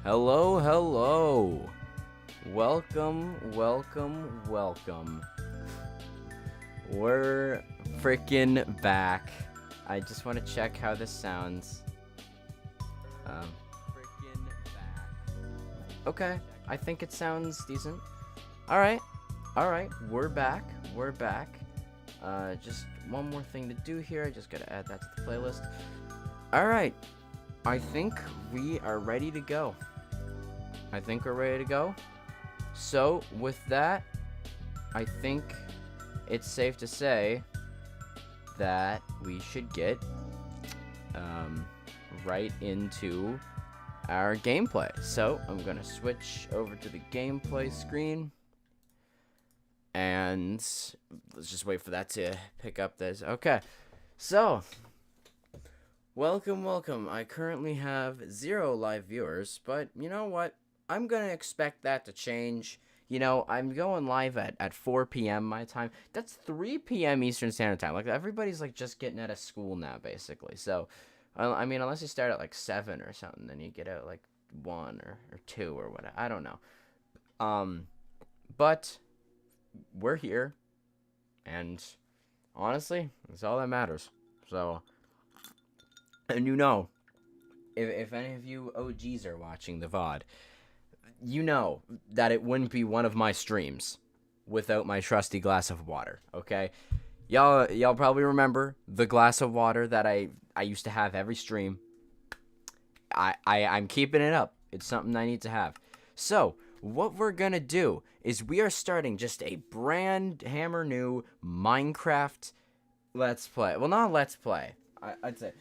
Hello, hello. Welcome, welcome, welcome. We're freaking back. I just want to check how this sounds. Freaking back. Okay, I think it sounds decent. Alright, we're back. Just one more thing to do here. I just gotta add that to the playlist. Alright, I think we are ready to go. So, with that, I think it's safe to say that we should get right into our gameplay. So, I'm going to switch over to the gameplay screen. And let's just wait for that to pick up this. Okay, so welcome. I currently have 0 live viewers, but you know what? I'm going to expect that to change. You know, I'm going live at 4 p.m. my time. That's 3 p.m. Eastern Standard Time. Like, everybody's, like, just getting out of school now, basically. So, I mean, unless you start at, like, 7 or something, then you get out, like, 1 or 2 or whatever. I don't know. But we're here. And, honestly, that's all that matters. So, and you know, if any of you OGs are watching the VOD, you know that it wouldn't be one of my streams without my trusty glass of water, okay? Y'all probably remember the glass of water that I used to have every stream. I'm keeping it up. It's something I need to have. So, what we're gonna do is we are starting just a brand hammer new Minecraft Let's Play. Well, not Let's Play. I'd say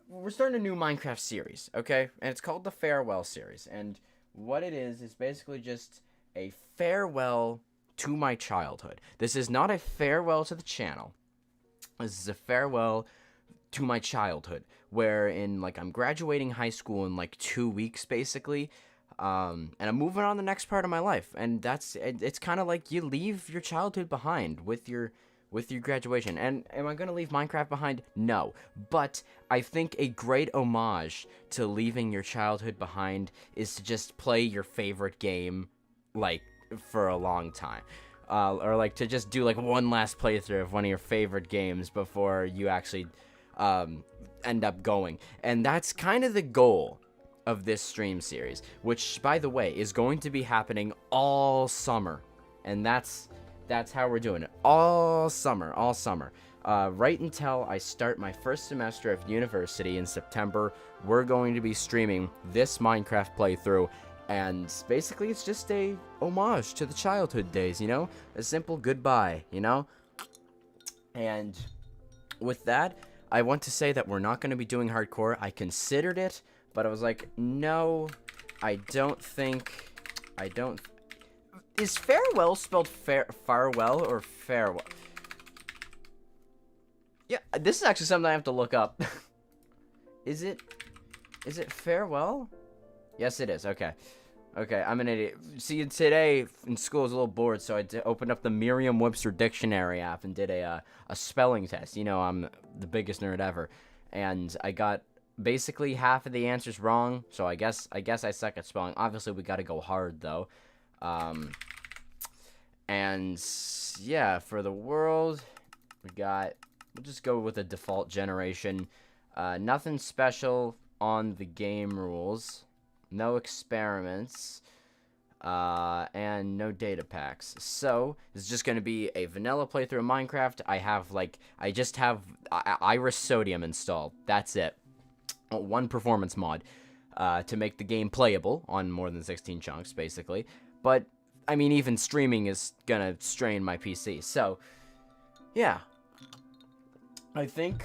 we're starting a new Minecraft series, okay? And it's called the Farewell series. And what it is basically just a farewell to my childhood. This is not a farewell to the channel. This is a farewell to my childhood, wherein, like, I'm graduating high school in, like, 2 weeks, basically. And I'm moving on to the next part of my life. And it's kind of like you leave your childhood behind with your graduation. And am I going to leave Minecraft behind? No. But I think a great homage to leaving your childhood behind is to just play your favorite game, like, for a long time. Or, like, to just do, like, one last playthrough of one of your favorite games before you actually end up going. And that's kind of the goal of this stream series, which, by the way, is going to be happening all summer. And that's how we're doing it. All summer. Right until I start my first semester of university in September, we're going to be streaming this Minecraft playthrough. And basically, it's just a homage to the childhood days, you know? A simple goodbye, you know? And with that, I want to say that we're not going to be doing hardcore. I considered it, but I was like, no, I don't. Is farewell spelled farewell or farewell? Yeah, this is actually something I have to look up. Is it farewell? Yes, it is. Okay, I'm an idiot. See, today in school I was a little bored, so I opened up the Merriam-Webster dictionary app and did a spelling test. You know, I'm the biggest nerd ever, and I got basically half of the answers wrong. So I guess I suck at spelling. Obviously, we got to go hard though. And yeah, for the world, we'll just go with a default generation. Nothing special on the game rules. No experiments. And no data packs. So, it's just going to be a vanilla playthrough of Minecraft. I just have Iris Sodium installed. That's it. One performance mod to make the game playable on more than 16 chunks, basically. But, I mean, even streaming is gonna strain my PC. So, yeah. I think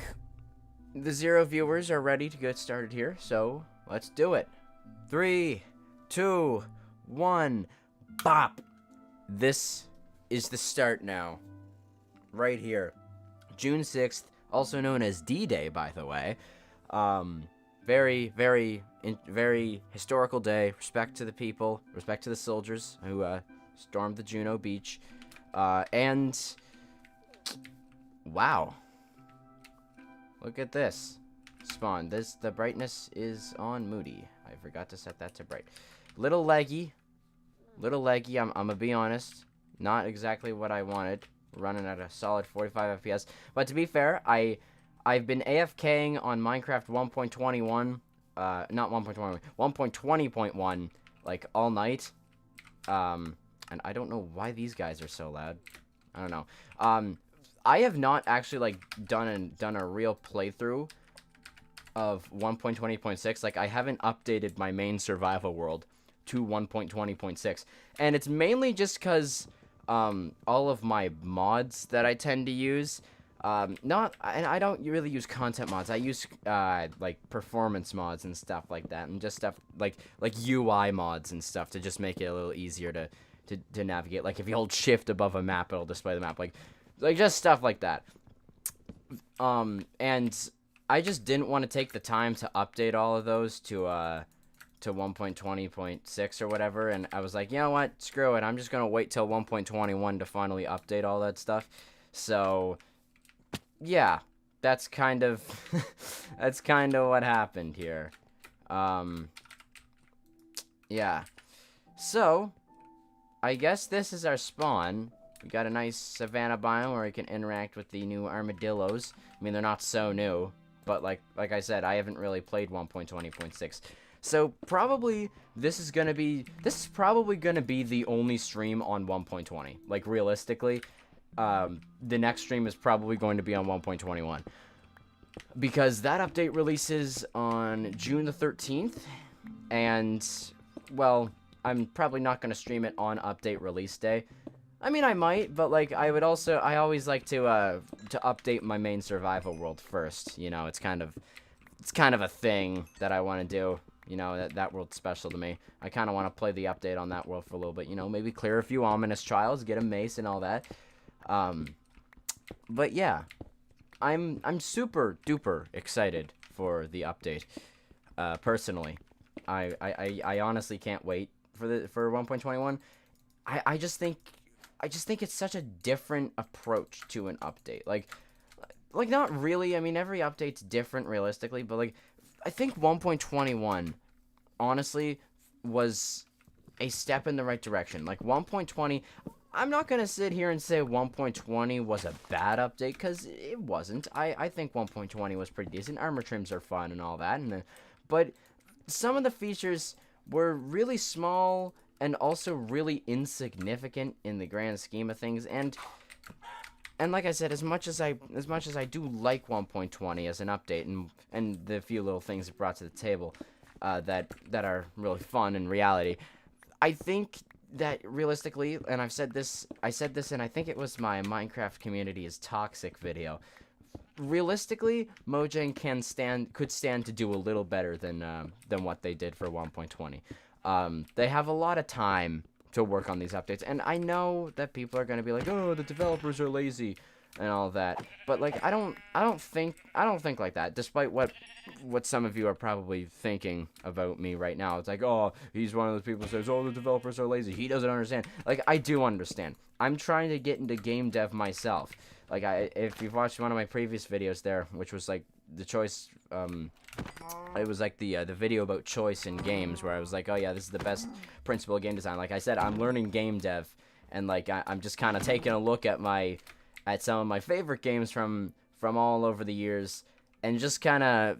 the 0 viewers are ready to get started here. So, let's do it. 3, 2, 1, bop! This is the start now. Right here. June 6th, also known as D-Day, by the way. Very, very historical day. Respect to the people. Respect to the soldiers who stormed the Juno Beach. And wow. Look at this. Spawn. The brightness is on Moody. I forgot to set that to bright. Little leggy. Little leggy, I'm gonna be honest. Not exactly what I wanted. Running at a solid 45 FPS. But to be fair, I've been AFKing on Minecraft 1.21. Not 1.21. 1.20.1 like all night. And I don't know why these guys are so loud. I don't know. I have not actually like done a real playthrough of 1.20.6. Like I haven't updated my main survival world to 1.20.6, and it's mainly just because all of my mods that I tend to use, and I don't really use content mods. I use like performance mods and stuff like that, and just stuff like UI mods and stuff to just make it a little easier to navigate. Like if you hold shift above a map, it'll display the map. Like just stuff like that. And I just didn't want to take the time to update all of those to 1.20.6 or whatever, and I was like, you know what, screw it, I'm just gonna wait till 1.21 to finally update all that stuff. So yeah, that's kind of that's kind of what happened here. Yeah, so I guess this is our spawn. We got a nice savanna biome where we can interact with the new armadillos. I mean, they're not so new, but like I said, I haven't really played 1.20.6. So probably this is probably gonna be the only stream on 1.20. Like realistically, the next stream is probably going to be on 1.21 because that update releases on June the 13th, and well, I'm probably not gonna stream it on update release day. I mean, I might, but like I always like to update my main survival world first. You know, it's kind of a thing that I want to do. You know, that world's special to me. I kind of want to play the update on that world for a little bit. You know, maybe clear a few ominous trials, get a mace and all that. But yeah, I'm super duper excited for the update. Personally, I honestly can't wait for 1.21. I just think it's such a different approach to an update. Like not really. I mean, every update's different realistically, but like I think 1.21 honestly was a step in the right direction. Like 1.20, I'm not going to sit here and say 1.20 was a bad update cuz it wasn't. I think 1.20 was pretty decent. Armor trims are fun and all that, but some of the features were really small and also really insignificant in the grand scheme of things, and like I said, as much as I do like 1.20 as an update and the few little things it brought to the table that are really fun in reality, I think that realistically, and I said this and I think it was my Minecraft community is toxic video. Realistically, Mojang could stand to do a little better than what they did for 1.20. They have a lot of time to work on these updates, and I know that people are gonna be like, oh, the developers are lazy and all that, but like I don't think like that, despite what some of you are probably thinking about me right now. It's like, oh, he's one of those people who says, oh, the developers are lazy. He doesn't understand. Like, I do understand. I'm trying to get into game dev myself. Like, if you've watched one of my previous videos there, which was like the choice, it was like the video about choice in games, where I was like, oh yeah, this is the best principle of game design. Like I said, I'm learning game dev, and like I'm just kind of taking a look at some of my favorite games from all over the years, and just kind of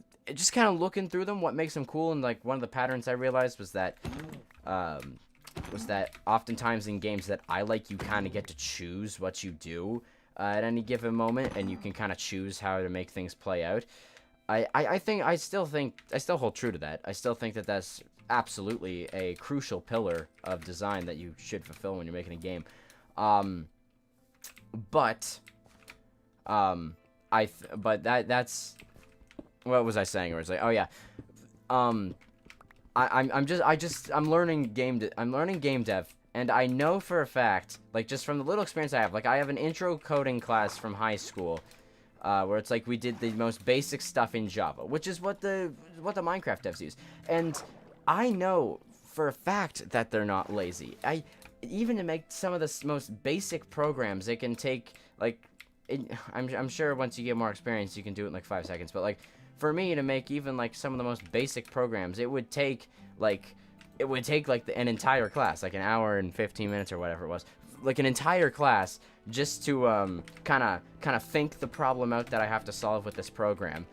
looking through them, what makes them cool. And like one of the patterns I realized was that oftentimes in games that I like, you kind of get to choose what you do at any given moment, and you can kind of choose how to make things play out. I still hold true to that. I still think that that's absolutely a crucial pillar of design that you should fulfill when you're making a game. But that's what was I saying? Or it's like, oh yeah, I'm learning game dev, and I know for a fact, like just from the little experience I have, like I have an intro coding class from high school, where it's like we did the most basic stuff in Java, which is what the Minecraft devs use, and I know for a fact that they're not lazy. Even to make some of the most basic programs, it can take like, I'm sure once you get more experience, you can do it in like 5 seconds. But like for me to make even like some of the most basic programs, it would take like it would take like an entire class, like an hour and 15 minutes or whatever it was, like an entire class just to kind of think the problem out that I have to solve with this program,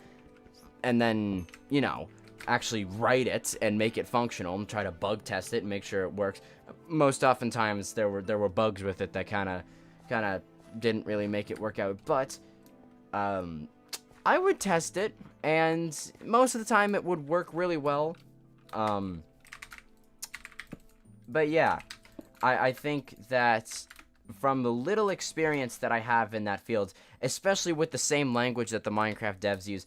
and then, you know, actually write it and make it functional and try to bug test it and make sure it works. Most oftentimes there were bugs with it that kind of didn't really make it work out, but I would test it, and most of the time it would work really well. But yeah, I think that from the little experience that I have in that field, especially with the same language that the Minecraft devs use,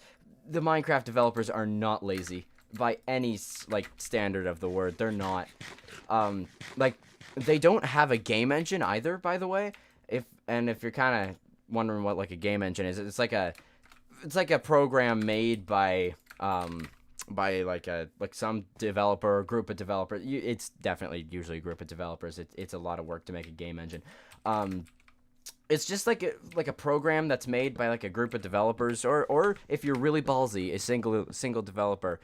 the Minecraft developers are not lazy by any, like, standard of the word. They're not. Like, they don't have a game engine either, by the way. If you're kind of wondering what, like, a game engine is, it's like a program made by some developer or group of developers. It's definitely usually a group of developers. It's a lot of work to make a game engine. It's just like a program that's made by like a group of developers, or if you're really ballsy, a single developer.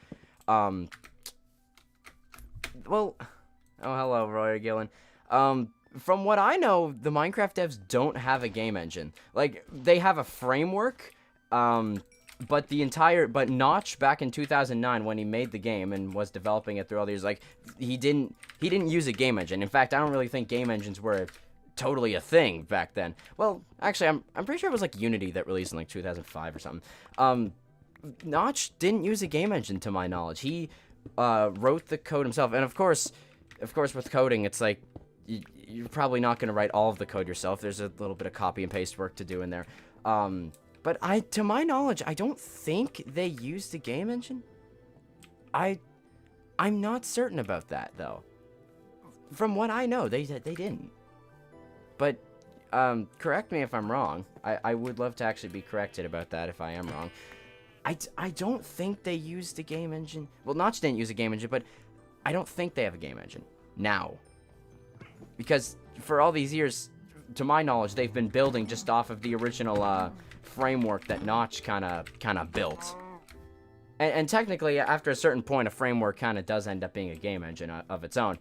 Well, oh, hello, Roy Gillen. From what I know, the Minecraft devs don't have a game engine. Like, they have a framework, but Notch, back in 2009 when he made the game and was developing it through all these, like, he didn't use a game engine. In fact, I don't really think game engines were totally a thing back then. Well, actually, I'm pretty sure it was like Unity that released in like 2005 or something. Notch didn't use a game engine to my knowledge. He wrote the code himself, and of course with coding, it's like you're probably not going to write all of the code yourself. There's a little bit of copy and paste work to do in there. But to my knowledge, I don't think they used a game engine. I'm not certain about that, though. From what I know, they didn't. But correct me if I'm wrong. I would love to actually be corrected about that if I am wrong. I don't think they used a game engine. Well, Notch didn't use a game engine, but I don't think they have a game engine now. Because for all these years, to my knowledge, they've been building just off of the original framework that Notch kind of built. And technically, after a certain point, a framework kind of does end up being a game engine of its own.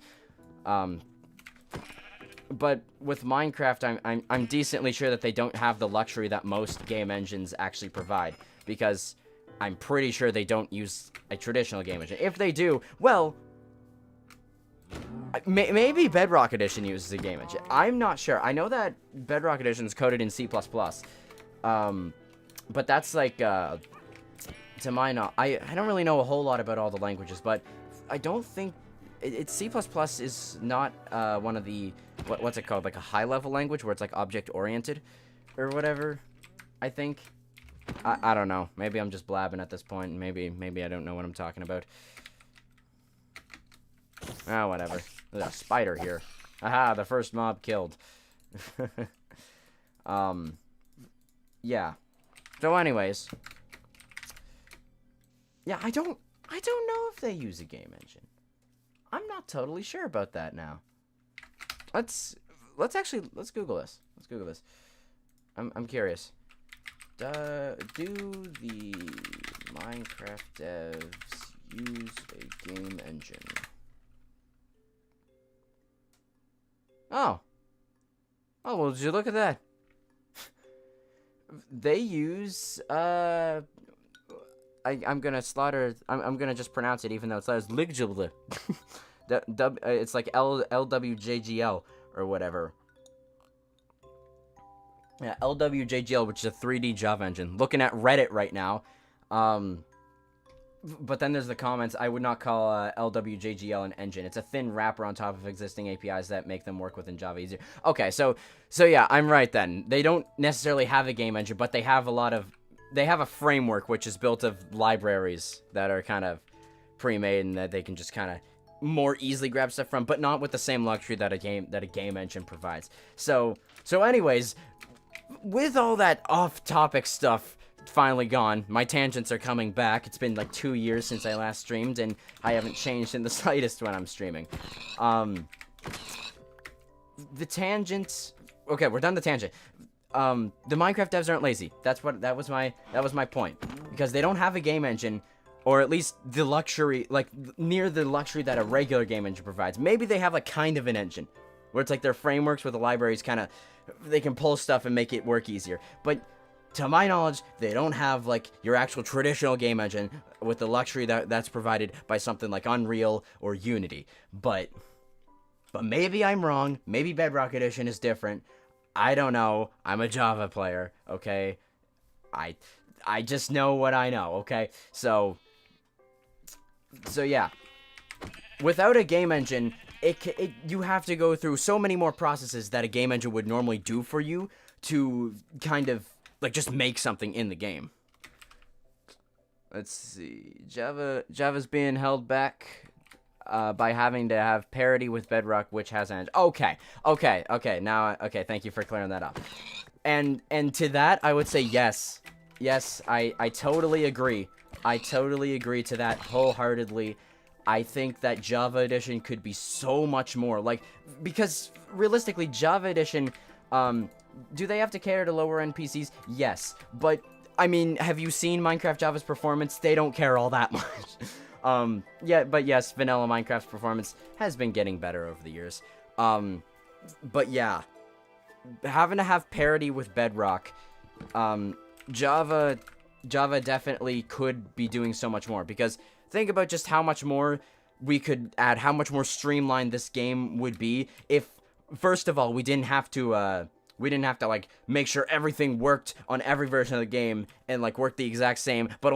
But with Minecraft, I'm decently sure that they don't have the luxury that most game engines actually provide, because I'm pretty sure they don't use a traditional game engine. If they do, well, maybe Bedrock Edition uses a game engine. I'm not sure. I know that Bedrock Edition is coded in C++. But that's like, to my knowledge, I don't really know a whole lot about all the languages, but I don't think C++ is not one of the, what's it called, like a high-level language where it's like object-oriented or whatever, I think. I don't know. Maybe I'm just blabbing at this point, and maybe I don't know what I'm talking about. Ah, whatever. There's a spider here. Aha, the first mob killed. Yeah. So anyways, yeah, I don't know if they use a game engine. I'm not totally sure about that now. Let's Google this. Let's Google this. I'm curious. Do the Minecraft devs use a game engine? Oh. Oh, well, did you look at that? They use, I'm gonna slaughter, I'm gonna just pronounce it even though it's Ligjl. It's like LWJGL or whatever. Yeah, LWJGL, which is a 3D Java engine. Looking at Reddit right now. But then there's the comments. I would not call LWJGL an engine. It's a thin wrapper on top of existing APIs that make them work within Java easier. Okay, so yeah, I'm right then. They don't necessarily have a game engine, but they have a framework which is built of libraries that are kind of pre-made and that they can just kind of more easily grab stuff from, but not with the same luxury that a game engine provides. So anyways, with all that off-topic stuff finally gone, my tangents are coming back. It's been like 2 years since I last streamed, and I haven't changed in the slightest when I'm streaming. The tangents. Okay, we're done the tangent. The Minecraft devs aren't lazy. That was my point, because they don't have a game engine, or at least the luxury, like near the luxury that a regular game engine provides. Maybe they have like kind of an engine where it's like their frameworks with the libraries kind of, they can pull stuff and make it work easier. But to my knowledge, they don't have like your actual traditional game engine with the luxury that's provided by something like Unreal or Unity. But maybe I'm wrong. Maybe Bedrock Edition is different. I don't know. I'm a Java player, okay? I just know what I know, okay? So yeah. Without a game engine, you have to go through so many more processes that a game engine would normally do for you to kind of like just make something in the game. Let's see. Java's being held back by having to have parity with Bedrock, which has an okay. Now, thank you for clearing that up. And to that, I would say yes. Yes, I totally agree. I totally agree to that wholeheartedly. I think that Java Edition could be so much more, like, because realistically, Java Edition, do they have to cater to lower end PCs? Yes, but I mean, have you seen Minecraft Java's performance? They don't care all that much. Yeah, but yes, vanilla Minecraft's performance has been getting better over the years. But yeah, having to have parity with Bedrock, Java definitely could be doing so much more, because think about just how much more we could add, how much more streamlined this game would be if, first of all, we didn't have to like make sure everything worked on every version of the game and like work the exact same, but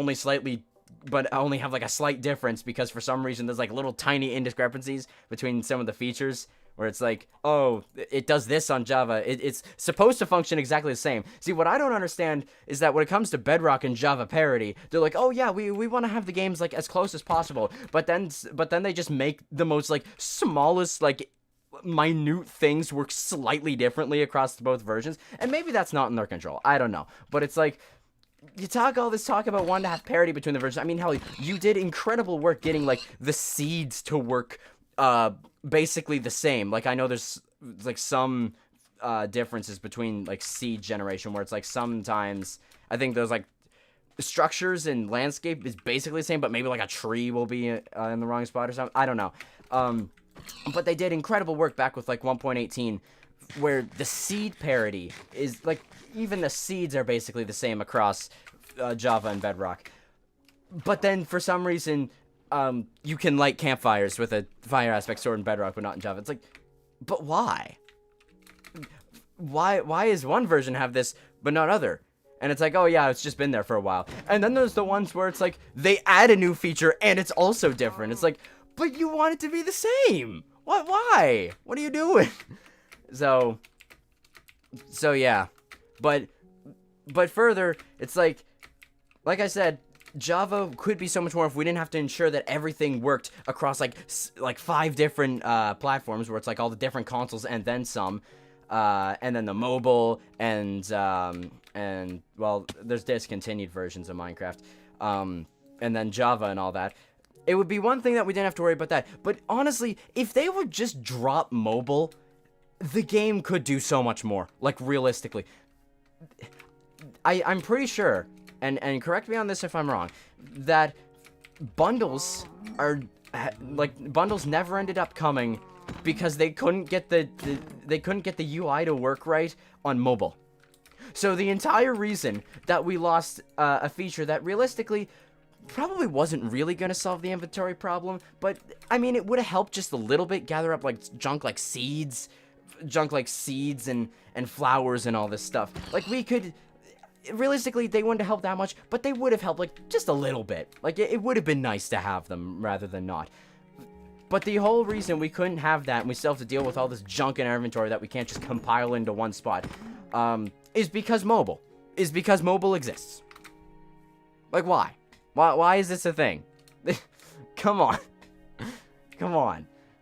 only have like a slight difference because for some reason there's like little tiny indiscrepancies between some of the features where it's like, oh, it does this on Java. It's supposed to function exactly the same. See, what I don't understand is that when it comes to Bedrock and Java parity, they're like, oh yeah, we want to have the games like as close as possible, but then they just make the most like smallest like minute things work slightly differently across both versions, and maybe that's not in their control. I don't know, but it's like, you talk all this talk about wanting to have parity between the versions. I mean, hell, you did incredible work getting like the seeds to work basically the same. Like, I know there's like some differences between like seed generation where it's like sometimes I think those like structures and landscape is basically the same, but maybe like a tree will be in the wrong spot or something. I don't know. But they did incredible work back with like 1.18 where the seed parity is like, even the seeds are basically the same across Java and Bedrock. But then for some reason, you can light campfires with a fire aspect sword in Bedrock, but not in Java. It's like, but why? Why is one version have this, but not other? And it's like, oh yeah, it's just been there for a while. And then there's the ones where it's like, they add a new feature and it's also different. It's like, but you want it to be the same. What? Why? What are you doing? So yeah. But further, it's like I said, Java could be so much more if we didn't have to ensure that everything worked across like 5 different platforms, where it's like all the different consoles and then some, and then the mobile and well, there's discontinued versions of Minecraft, and then Java and all that. It would be one thing that we didn't have to worry about that. But honestly, if they would just drop mobile, the game could do so much more. Like, realistically. I'm pretty sure, and correct me on this if I'm wrong, that bundles never ended up coming because they couldn't get the UI to work right on mobile. So the entire reason that we lost a feature that realistically probably wasn't really going to solve the inventory problem, but I mean, it would have helped just a little bit gather up like junk like seeds and flowers and all this stuff. Like, we could, realistically, they wouldn't have helped that much, but they would have helped like just a little bit. Like, it would have been nice to have them rather than not. But the whole reason we couldn't have that, and we still have to deal with all this junk in our inventory that we can't just compile into one spot, is because mobile exists. Like, why? Why is this a thing? Come on.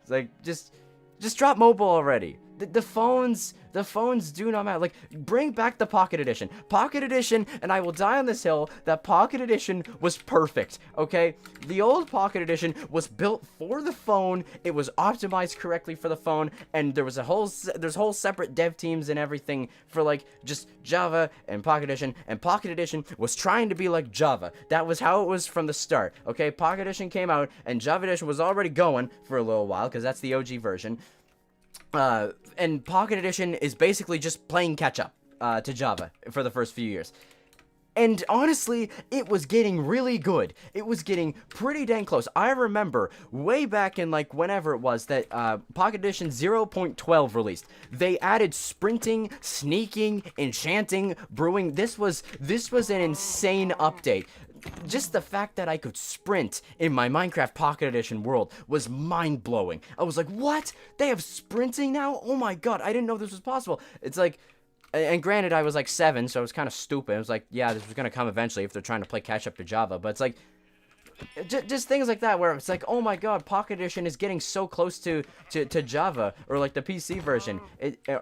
It's like, just drop mobile already. The phones do not matter. Like, bring back the Pocket Edition. Pocket Edition, and I will die on this hill, that Pocket Edition was perfect, okay? The old Pocket Edition was built for the phone, it was optimized correctly for the phone, and there's whole separate dev teams and everything for, like, just Java and Pocket Edition, and Pocket Edition was trying to be like Java. That was how it was from the start, okay? Pocket Edition came out, and Java Edition was already going for a little while, because that's the OG version. And Pocket Edition is basically just playing catch-up to Java for the first few years. And honestly, it was getting really good. It was getting pretty dang close. I remember way back in, like, whenever it was that Pocket Edition 0.12 released. They added sprinting, sneaking, enchanting, brewing. This was an insane update. Just the fact that I could sprint in my Minecraft Pocket Edition world was mind-blowing. I was like, what? They have sprinting now? Oh my god, I didn't know this was possible. It's like, and granted, I was like 7, so it was kind of stupid. It was like, yeah, this was going to come eventually if they're trying to play catch-up to Java, but it's like, just things like that where it's like, oh my god, Pocket Edition is getting so close to Java, or like the PC version,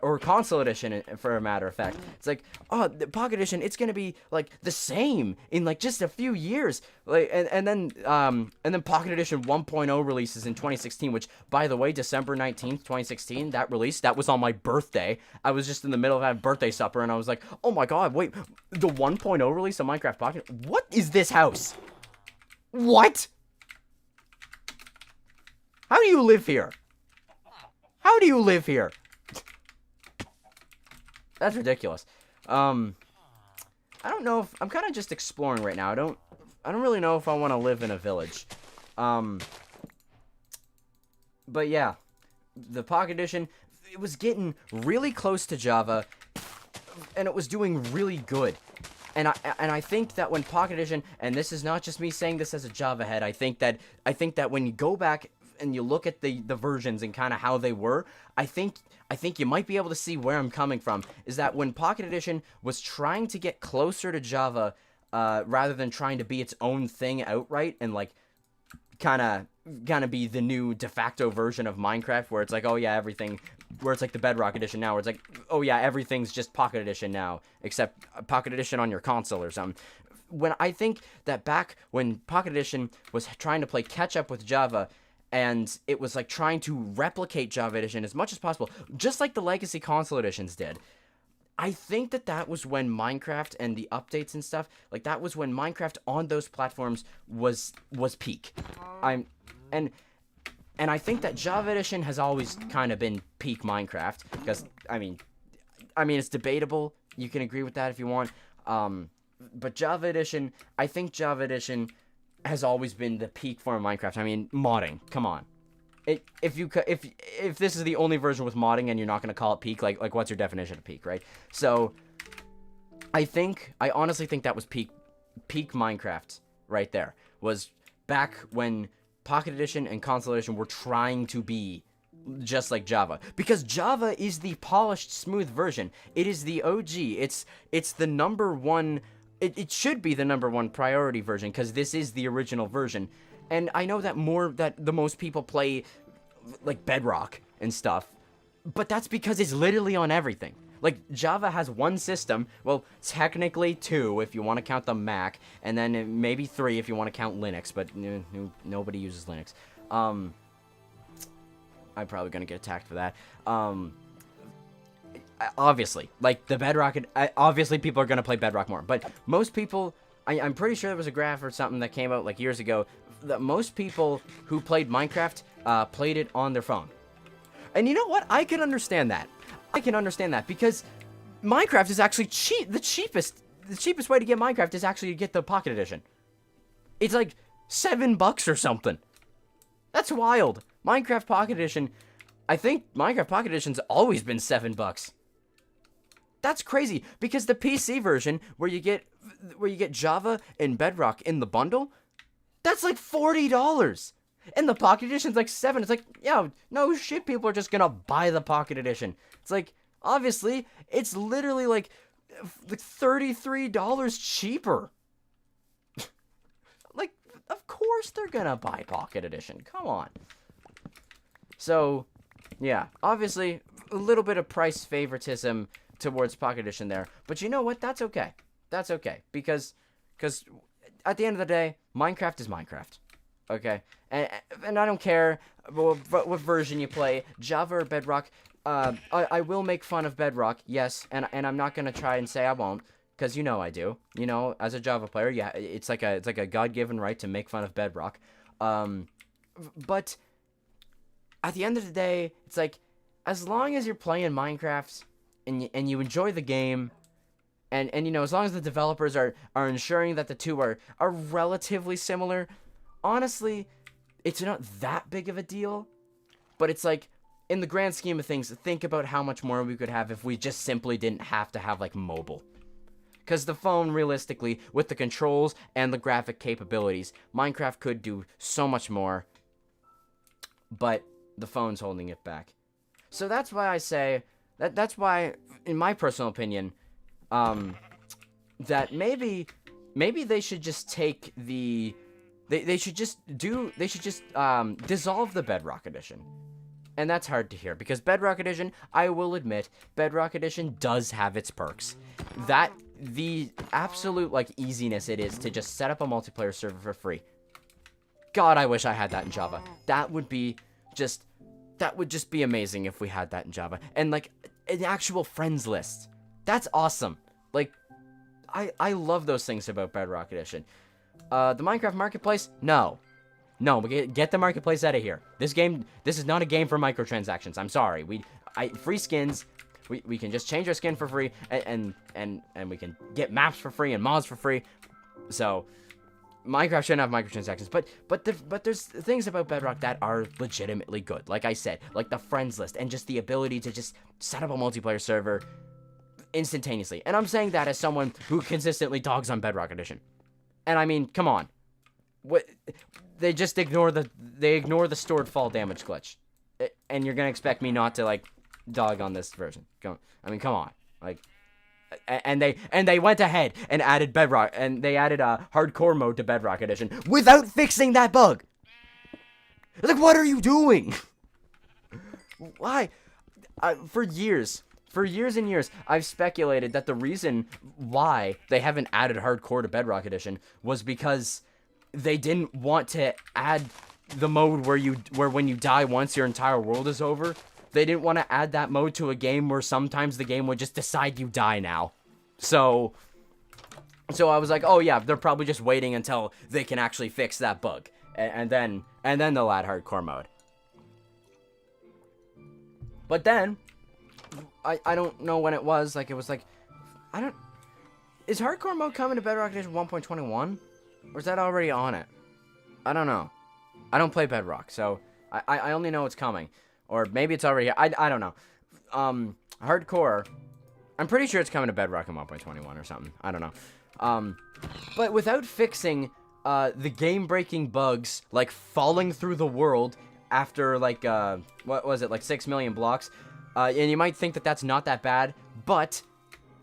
or Console Edition for a matter of fact. It's like, oh, the Pocket Edition, it's gonna be like the same in like just a few years. Like, and then Pocket Edition 1.0 releases in 2016, which, by the way, December 19th, 2016, that was on my birthday. I was just in the middle of having birthday supper, and I was like, oh my god, wait, the 1.0 release of Minecraft Pocket? What is this house? What? How do you live here? How do you live here? That's ridiculous. I don't know if I'm kind of just exploring right now. I don't really know if I want to live in a village. But yeah, the Pocket Edition, it was getting really close to Java, and it was doing really good. And I think that when Pocket Edition, and this is not just me saying this as a Java head, I think that when you go back and you look at the versions and kind of how they were, I think you might be able to see where I'm coming from. Is that when Pocket Edition was trying to get closer to Java, rather than trying to be its own thing outright and like kind of be the new de facto version of Minecraft, where it's like, oh yeah, everything, where it's like the Bedrock Edition now, where it's like, oh yeah, everything's just Pocket Edition now, except Pocket Edition on your console or something. When I think that back when Pocket Edition was trying to play catch up with Java, and it was like trying to replicate Java Edition as much as possible, just like the Legacy Console Editions did, I think that was when Minecraft and the updates and stuff, like that was when Minecraft on those platforms was peak. And I think that Java Edition has always kind of been peak Minecraft, because I mean it's debatable. You can agree with that if you want. But Java Edition, I think Java Edition has always been the peak form of Minecraft. I mean, modding, come on. If this is the only version with modding and you're not going to call it peak, like what's your definition of peak, right? So I honestly think that was peak Minecraft right there. Was back when Pocket Edition and Console Edition were trying to be just like Java, because Java is the polished, smooth version. It is the OG. It's the number one. It should be the number one priority version, because this is the original version. And I know that the most people play like Bedrock and stuff, but that's because it's literally on everything. Like, Java has one system, well, technically 2 if you want to count the Mac, and then maybe 3 if you want to count Linux, but nobody uses Linux. I'm probably gonna get attacked for that. Obviously, like the Bedrock, obviously people are gonna play Bedrock more, but most people, I'm pretty sure there was a graph or something that came out like years ago that most people who played Minecraft played it on their phone. And you know what? I can understand that. Because Minecraft is actually cheap. The cheapest way to get Minecraft is actually to get the Pocket Edition. It's like $7 or something. That's wild. Minecraft Pocket Edition, I think Minecraft Pocket Edition's always been $7. That's crazy, because the PC version where you get Java and Bedrock in the bundle, that's like $40. And the Pocket Edition's like $7. It's like, yeah, no shit, people are just gonna buy the Pocket Edition. It's like, obviously, it's literally like $33 cheaper. Like, of course they're gonna buy Pocket Edition. Come on. So, yeah, obviously, a little bit of price favoritism towards Pocket Edition there. But you know what? That's okay. That's okay. Because at the end of the day, Minecraft is Minecraft. Okay? And I don't care what version you play, Java or Bedrock. I will make fun of Bedrock, yes, and I'm not gonna try and say I won't, because you know I do. You know, as a Java player, yeah, it's like a God-given right to make fun of Bedrock. But at the end of the day, it's like, as long as you're playing Minecraft and you enjoy the game, and you know, as long as the developers are ensuring that the two are relatively similar, honestly, it's not that big of a deal. But it's like, in the grand scheme of things, think about how much more we could have if we just simply didn't have to have, like, mobile. Because the phone, realistically, with the controls and the graphic capabilities, Minecraft could do so much more. But the phone's holding it back. So that's why I say, that's why, in my personal opinion, that maybe they should just take the... They should just dissolve the Bedrock Edition. And that's hard to hear, because Bedrock Edition, I will admit, Bedrock Edition does have its perks. The absolute, like, easiness it is to just set up a multiplayer server for free. God, I wish I had that in Java. That would just be amazing if we had that in Java. And, like, an actual friends list. That's awesome. Like, I love those things about Bedrock Edition. The Minecraft Marketplace? No. No, get the Marketplace out of here. This is not a game for microtransactions. I'm sorry. Free skins. We can just change our skin for free, and we can get maps for free and mods for free. So, Minecraft shouldn't have microtransactions. But there's things about Bedrock that are legitimately good. Like I said, like the friends list and just the ability to just set up a multiplayer server instantaneously. And I'm saying that as someone who consistently dogs on Bedrock Edition. And I mean, come on. What? They just ignore the stored fall damage glitch, and you're gonna expect me not to, like, dog on this version. I mean, come on, like, and they went ahead and added Bedrock, and they added a hardcore mode to Bedrock Edition without fixing that bug. Like, what are you doing? Why? For years and years, I've speculated that the reason why they haven't added hardcore to Bedrock Edition was because they didn't want to add the mode where when you die once, your entire world is over. They didn't want to add that mode to a game where sometimes the game would just decide you die now. So I was like, oh yeah, they're probably just waiting until they can actually fix that bug, and then they'll add hardcore mode. But then I don't know when it was. Like, it was like, is hardcore mode coming to Bedrock Edition 1.21? Or is that already on it? I don't know. I don't play Bedrock, so I only know it's coming. Or maybe it's already here. I don't know. Hardcore, I'm pretty sure it's coming to Bedrock in 1.21 or something. I don't know. But without fixing the game-breaking bugs, like falling through the world after, like, what was it, like 6 million blocks, and you might think that that's not that bad, but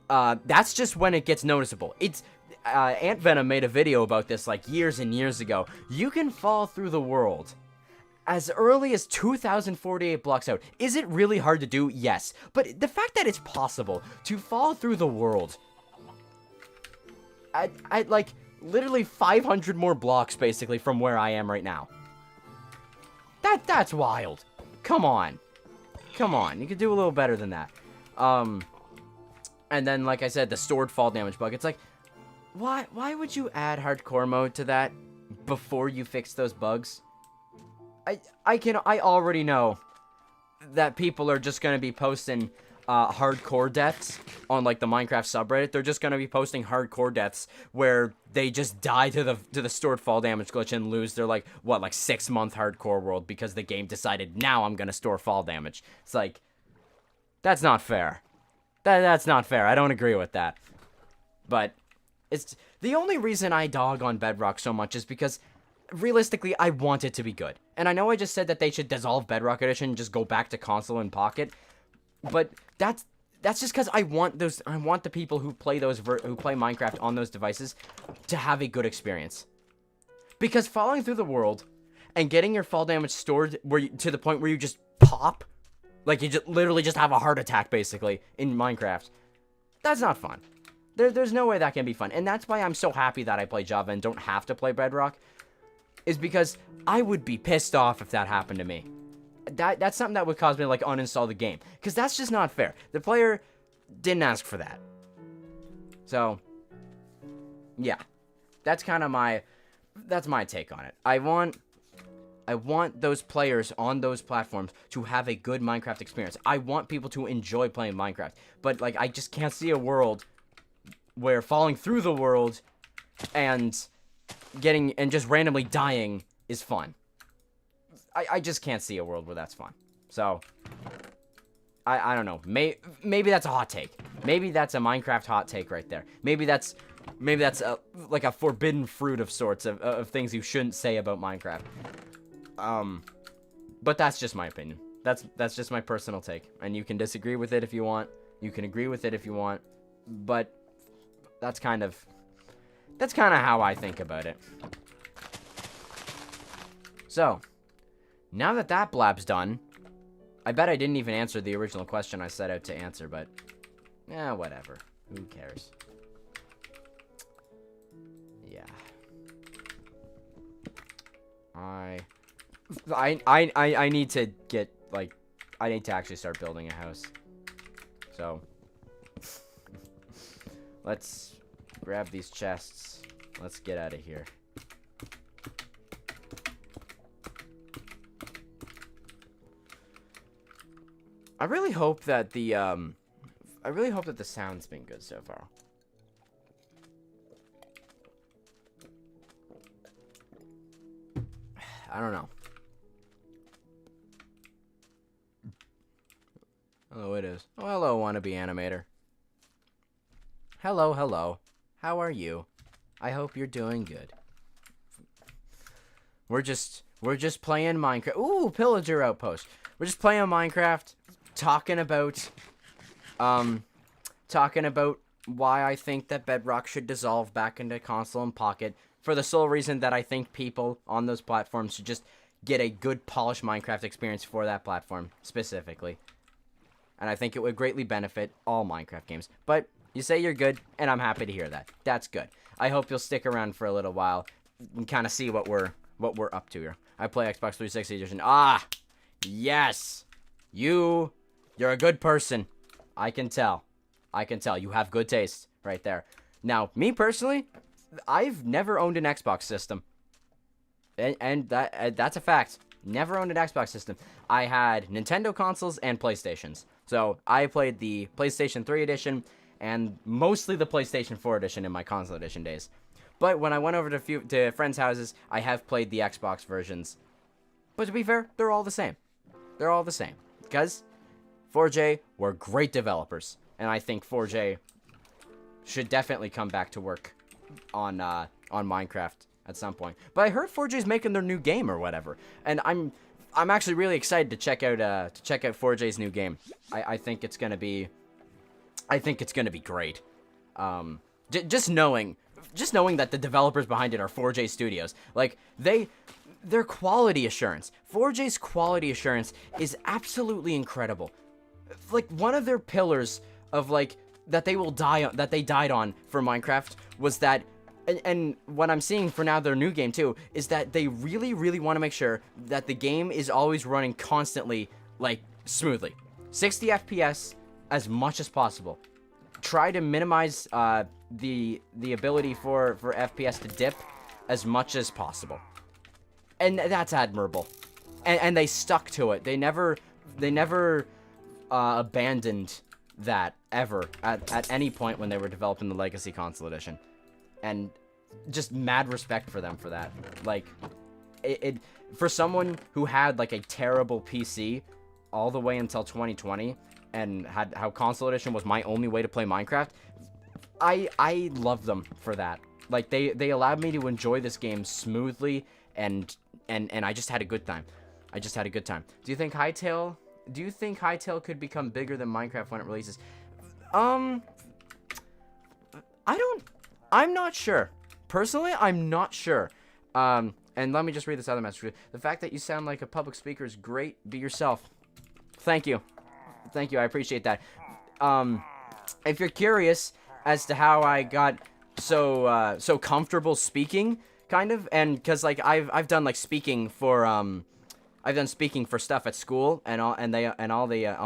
that's just when it gets noticeable. Ant Venom made a video about this, like, years and years ago. You can fall through the world as early as 2,048 blocks out. Is it really hard to do? Yes. But the fact that it's possible to fall through the world at like, literally 500 more blocks, basically, from where I am right now. That's wild. Come on. Come on. You could do a little better than that. And then, like I said, the stored fall damage bug. It's like, why would you add hardcore mode to that before you fix those bugs? I already know that people are just gonna be posting hardcore deaths on, like, the Minecraft subreddit. They're just gonna be posting hardcore deaths where they just die to the stored fall damage glitch and lose their, like, 6-month hardcore world because the game decided, now I'm gonna store fall damage. It's like, that's not fair. That's not fair. I don't agree with that. But it's the only reason I dog on Bedrock so much is because realistically, I want it to be good. And I know I just said that they should dissolve Bedrock Edition and just go back to console and Pocket, but that's just because I want the people who play Minecraft on those devices to have a good experience. Because falling through the world and getting your fall damage stored to the point where you just pop Like, you just literally just have a heart attack, basically, in Minecraft. That's not fun. There's no way that can be fun. And that's why I'm so happy that I play Java and don't have to play Bedrock. Is because I would be pissed off if that happened to me. That's something that would cause me to, like, uninstall the game. Because that's just not fair. The player didn't ask for that. So, yeah. That's kind of my... That's my take on it. I want those players on those platforms to have a good Minecraft experience. I want people to enjoy playing Minecraft. But, like, I just can't see a world where falling through the world and just randomly dying is fun. I just can't see a world where that's fun. So, I don't know. Maybe that's a hot take. Maybe that's a Minecraft hot take right there. Maybe that's like a forbidden fruit of sorts of things you shouldn't say about Minecraft. But that's just my opinion. That's just my personal take. And you can disagree with it if you want. You can agree with it if you want. But that's kind of how I think about it. So, now that blab's done, I bet I didn't even answer the original question I set out to answer, but whatever. Who cares? Yeah. I need to get, like, I need to actually start building a house. So, let's grab these chests. Let's get out of here. I really hope that the sound's been good so far. I don't know. Oh, it is. Oh, hello, wannabe animator. Hello, hello. How are you? I hope you're doing good. We're just playing Minecraft. Ooh, pillager outpost. We're just playing Minecraft, talking about why I think that Bedrock should dissolve back into console and pocket, for the sole reason that I think people on those platforms should just get a good polished Minecraft experience for that platform specifically. And I think it would greatly benefit all Minecraft games. But you say you're good, and I'm happy to hear that. That's good. I hope you'll stick around for a little while and kind of see what we're up to here. I play Xbox 360 edition. Ah, yes. You're a good person. I can tell. You have good taste right there. Now, me personally, I've never owned an Xbox system. And that's a fact. Never owned an Xbox system. I had Nintendo consoles and PlayStations. So, I played the PlayStation 3 edition and mostly the PlayStation 4 edition in my console edition days. But when I went over to friends' houses, I have played the Xbox versions. But to be fair, they're all the same. They're all the same. Because 4J were great developers. And I think 4J should definitely come back to work on Minecraft at some point. But I heard 4J's making their new game or whatever. And I'm actually really excited to check out 4J's new game. I think it's gonna be great. Just knowing that the developers behind it are 4J Studios, like their quality assurance. 4J's quality assurance is absolutely incredible. Like, one of their pillars of, like, that they died on for Minecraft was that, and what I'm seeing for now their new game too, is that they really, really want to make sure that the game is always running constantly, like, smoothly. 60 FPS as much as possible. Try to minimize the ability for FPS to dip as much as possible. And that's admirable. And they stuck to it. They never abandoned that ever at any point when they were developing the Legacy Console Edition. And just mad respect for them for that. Like, it for someone who had, like, a terrible PC all the way until 2020 and had how Console Edition was my only way to play Minecraft, I love them for that. Like, they allowed me to enjoy this game smoothly, and I just had a good time. Do you think Hytale could become bigger than Minecraft when it releases? I'm not sure. Personally, I'm not sure. And let me just read this other message. The fact that you sound like a public speaker is great. Be yourself. Thank you. Thank you. I appreciate that. If you're curious as to how I got so comfortable speaking, kind of, and because like I've done like speaking for I've done speaking for stuff at school, and all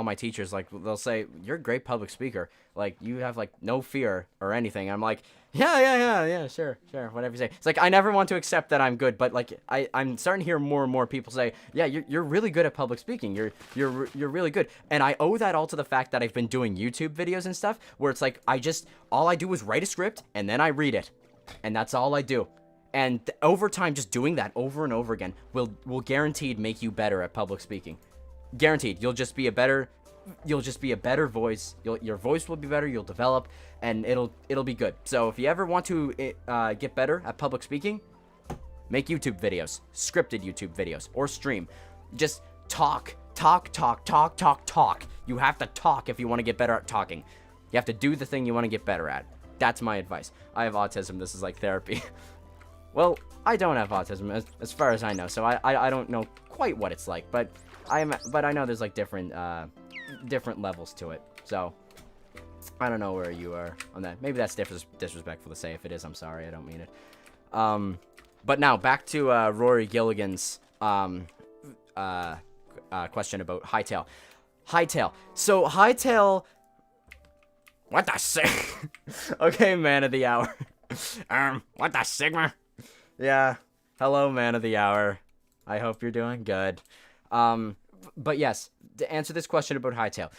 my teachers, like, they'll say, you're a great public speaker, like, you have like no fear or anything. I'm like, yeah, sure, whatever you say. It's like, I never want to accept that I'm good, but like I'm starting to hear more and more people say, yeah, you're really good at public speaking, you're really good. And I owe that all to the fact that I've been doing YouTube videos and stuff where it's like all I do is write a script and then I read it, and that's all I do. And over time, just doing that over and over again will guaranteed make you better at public speaking. Guaranteed. You'll just be a better voice. Your voice will be better. You'll develop, and it'll be good. So if you ever want to get better at public speaking, make YouTube videos, scripted YouTube videos, or stream. Just talk. You have to talk if you want to get better at talking. You have to do the thing you want to get better at. That's my advice. I have autism. This is like therapy. Well, I don't have autism, as far as I know, so I don't know quite what it's like, but I know there's like different levels to it, so I don't know where you are on that. Maybe that's disrespectful to say. If it is, I'm sorry, I don't mean it. But now back to Rory Gilligan's question about Hytale. So Hytale, what the sig? Okay, man of the hour. What the Sigma? Yeah. Hello, man of the hour. I hope you're doing good. But yes, to answer this question about Hytale.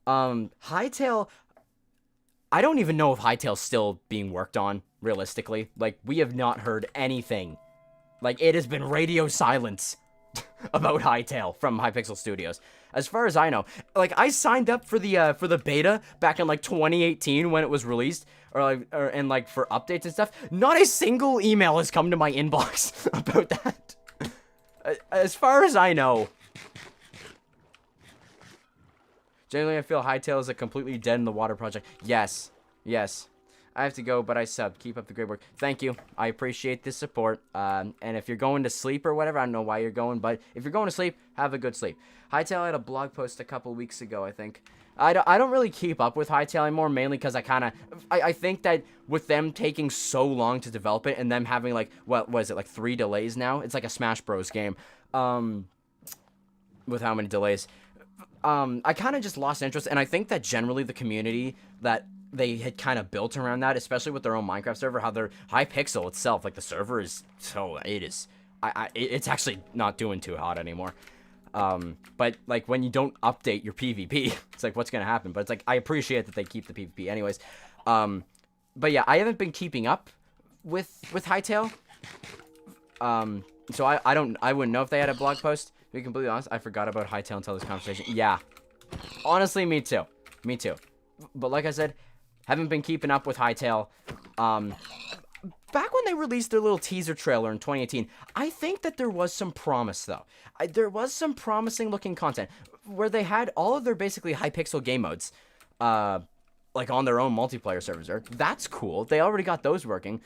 Hytale, I don't even know if Hytale's still being worked on, realistically. Like, we have not heard anything. Like, it has been radio silence about Hytale from Hypixel Studios. As far as I know. Like, I signed up for the beta back in, like, 2018 when it was released. And for updates and stuff. Not a single email has come to my inbox about that. As far as I know. Generally, I feel Hytale is a completely dead in the water project. Yes. I have to go, but I subbed. Keep up the great work. Thank you. I appreciate the support. And if you're going to sleep or whatever, I don't know why you're going, but if you're going to sleep, have a good sleep. Hytale had a blog post a couple weeks ago, I think. I don't really keep up with Hytale anymore, mainly because I think that with them taking so long to develop it and them having, like, what was it, like 3 delays now? It's like a Smash Bros. Game. With how many delays? I kind of just lost interest, and I think that generally the community that they had kind of built around that, especially with their own Minecraft server, how their Hypixel itself, like the server is it's actually not doing too hot anymore. But like when you don't update your PvP, it's like, what's gonna happen? But it's like, I appreciate that they keep the PvP anyways. But yeah, I haven't been keeping up with Hytale. So I wouldn't know if they had a blog post. To be completely honest, I forgot about Hytale until this conversation. Yeah, honestly, me too. But like I said, haven't been keeping up with Hytale. Back when they released their little teaser trailer in 2018, I think that there was some promise, though. There was some promising looking content where they had all of their basically Hypixel game modes, like on their own multiplayer servers. That's cool. They already got those working.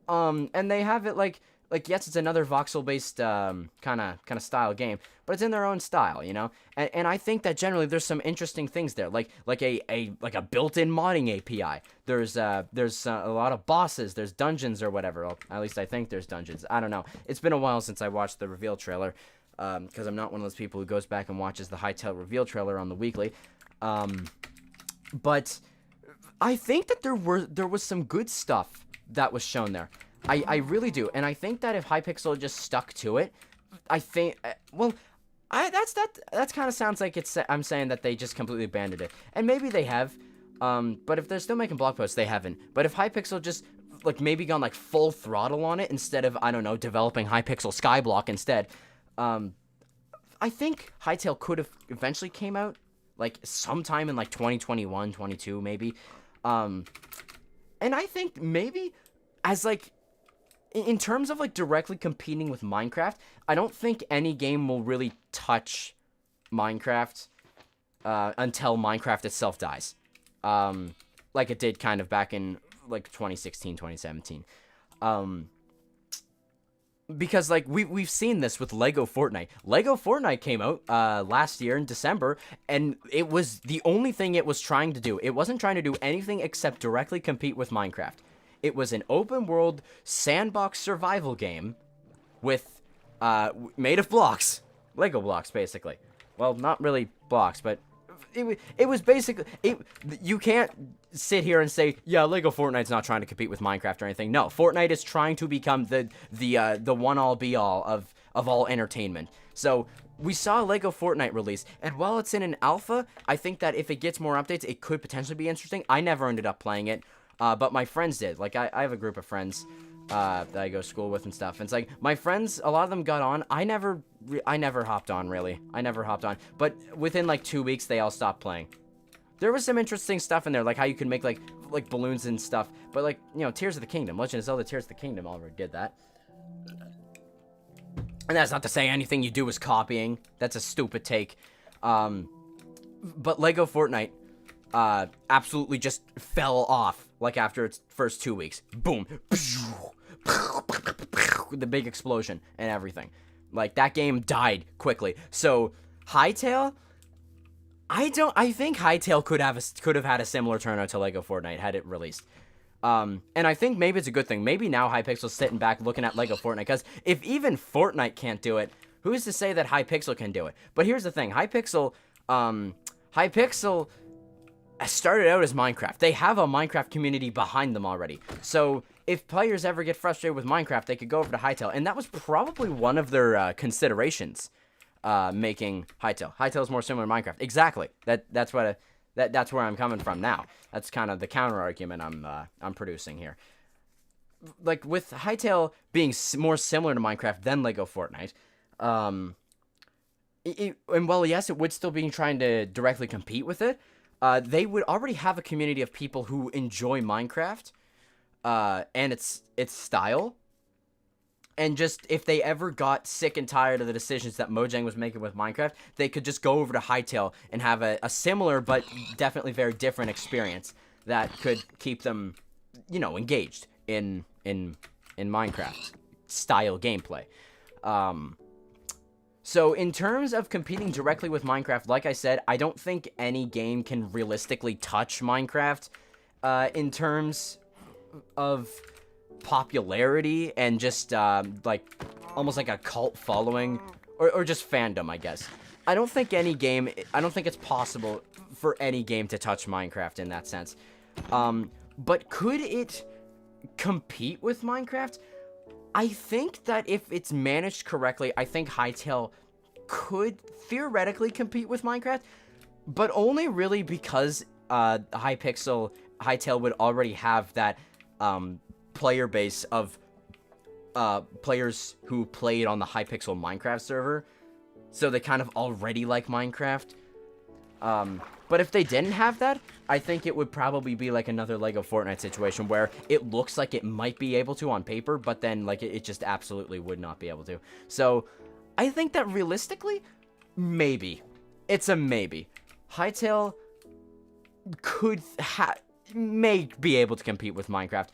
And they have it like yes, it's another voxel-based kind of style game, but it's in their own style, you know. And I think that generally there's some interesting things there, like a built-in modding API. There's a lot of bosses. There's dungeons or whatever. Well, at least I think there's dungeons. I don't know. It's been a while since I watched the reveal trailer, because I'm not one of those people who goes back and watches the Hytale reveal trailer on the weekly. But I think that there was some good stuff that was shown there. I really do, and I think that if Hypixel just stuck to it, I think, that's kind of sounds like I'm saying that they just completely abandoned it, and maybe they have, but if they're still making blog posts, they haven't. But if Hypixel just, like, maybe gone, like, full throttle on it, instead of, I don't know, developing Hypixel Skyblock instead, I think Hytale could have eventually came out, like, sometime in, like, 2021, 22, maybe, and I think maybe, as, like, in terms of, like, directly competing with Minecraft, I don't think any game will really touch Minecraft until Minecraft itself dies. Like it did kind of back in, like, 2016, 2017. because like we've seen this with Lego Fortnite. Lego Fortnite came out last year in December, and it was the only thing it was trying to do. It wasn't trying to do anything except directly compete with Minecraft. It was an open world sandbox survival game with made of blocks, Lego blocks basically. Well, not really blocks, but it was basically you can't sit here and say, yeah, Lego Fortnite's not trying to compete with Minecraft or anything. No, Fortnite is trying to become the one all be all of all entertainment. So we saw Lego Fortnite release, and while it's in an alpha, I think that if it gets more updates, it could potentially be interesting. I never ended up playing it, but my friends did. Like I have a group of friends that I go to school with and stuff. And it's like my friends, a lot of them got on. I never hopped on really. I never hopped on. But within like 2 weeks, they all stopped playing. There was some interesting stuff in there, like how you can make like balloons and stuff. But like, you know, Tears of the Kingdom, Legend of Zelda Tears of the Kingdom already did that. And that's not to say anything you do is copying. That's a stupid take. But Lego Fortnite absolutely just fell off like after its first 2 weeks. Boom. The big explosion and everything. Like that game died quickly. So Hytale, I think Hytale could have had a similar turnout to Lego Fortnite had it released. And I think maybe it's a good thing. Maybe now Hypixel's sitting back looking at Lego Fortnite, because if even Fortnite can't do it, who's to say that Hypixel can do it? But here's the thing, Hypixel started out as Minecraft. They have a Minecraft community behind them already. So if players ever get frustrated with Minecraft, they could go over to Hytale. And that was probably one of their considerations, making Hytale. Hytale is more similar to Minecraft. Exactly. That's where I'm coming from now. That's kind of the counter argument I'm producing here. Like with Hytale being more similar to Minecraft than Lego Fortnite, and while yes, it would still be trying to directly compete with it, they would already have a community of people who enjoy Minecraft, and its style. And just, if they ever got sick and tired of the decisions that Mojang was making with Minecraft, they could just go over to Hytale and have a similar but definitely very different experience that could keep them, you know, engaged in Minecraft style gameplay. So in terms of competing directly with Minecraft, like I said, I don't think any game can realistically touch Minecraft in terms of popularity and just like almost like a cult following or just fandom, I guess. I don't think it's possible for any game to touch Minecraft in that sense. But could it compete with Minecraft? I think that if it's managed correctly, I think Hytale could theoretically compete with Minecraft, but only really because Hytale would already have that player base of players who played on the Hypixel Minecraft server, so they kind of already like Minecraft. But if they didn't have that, I think it would probably be like another Lego Fortnite situation where it looks like it might be able to on paper, but then like it just absolutely would not be able to. So I think that realistically, maybe. It's a maybe. Hytale may be able to compete with Minecraft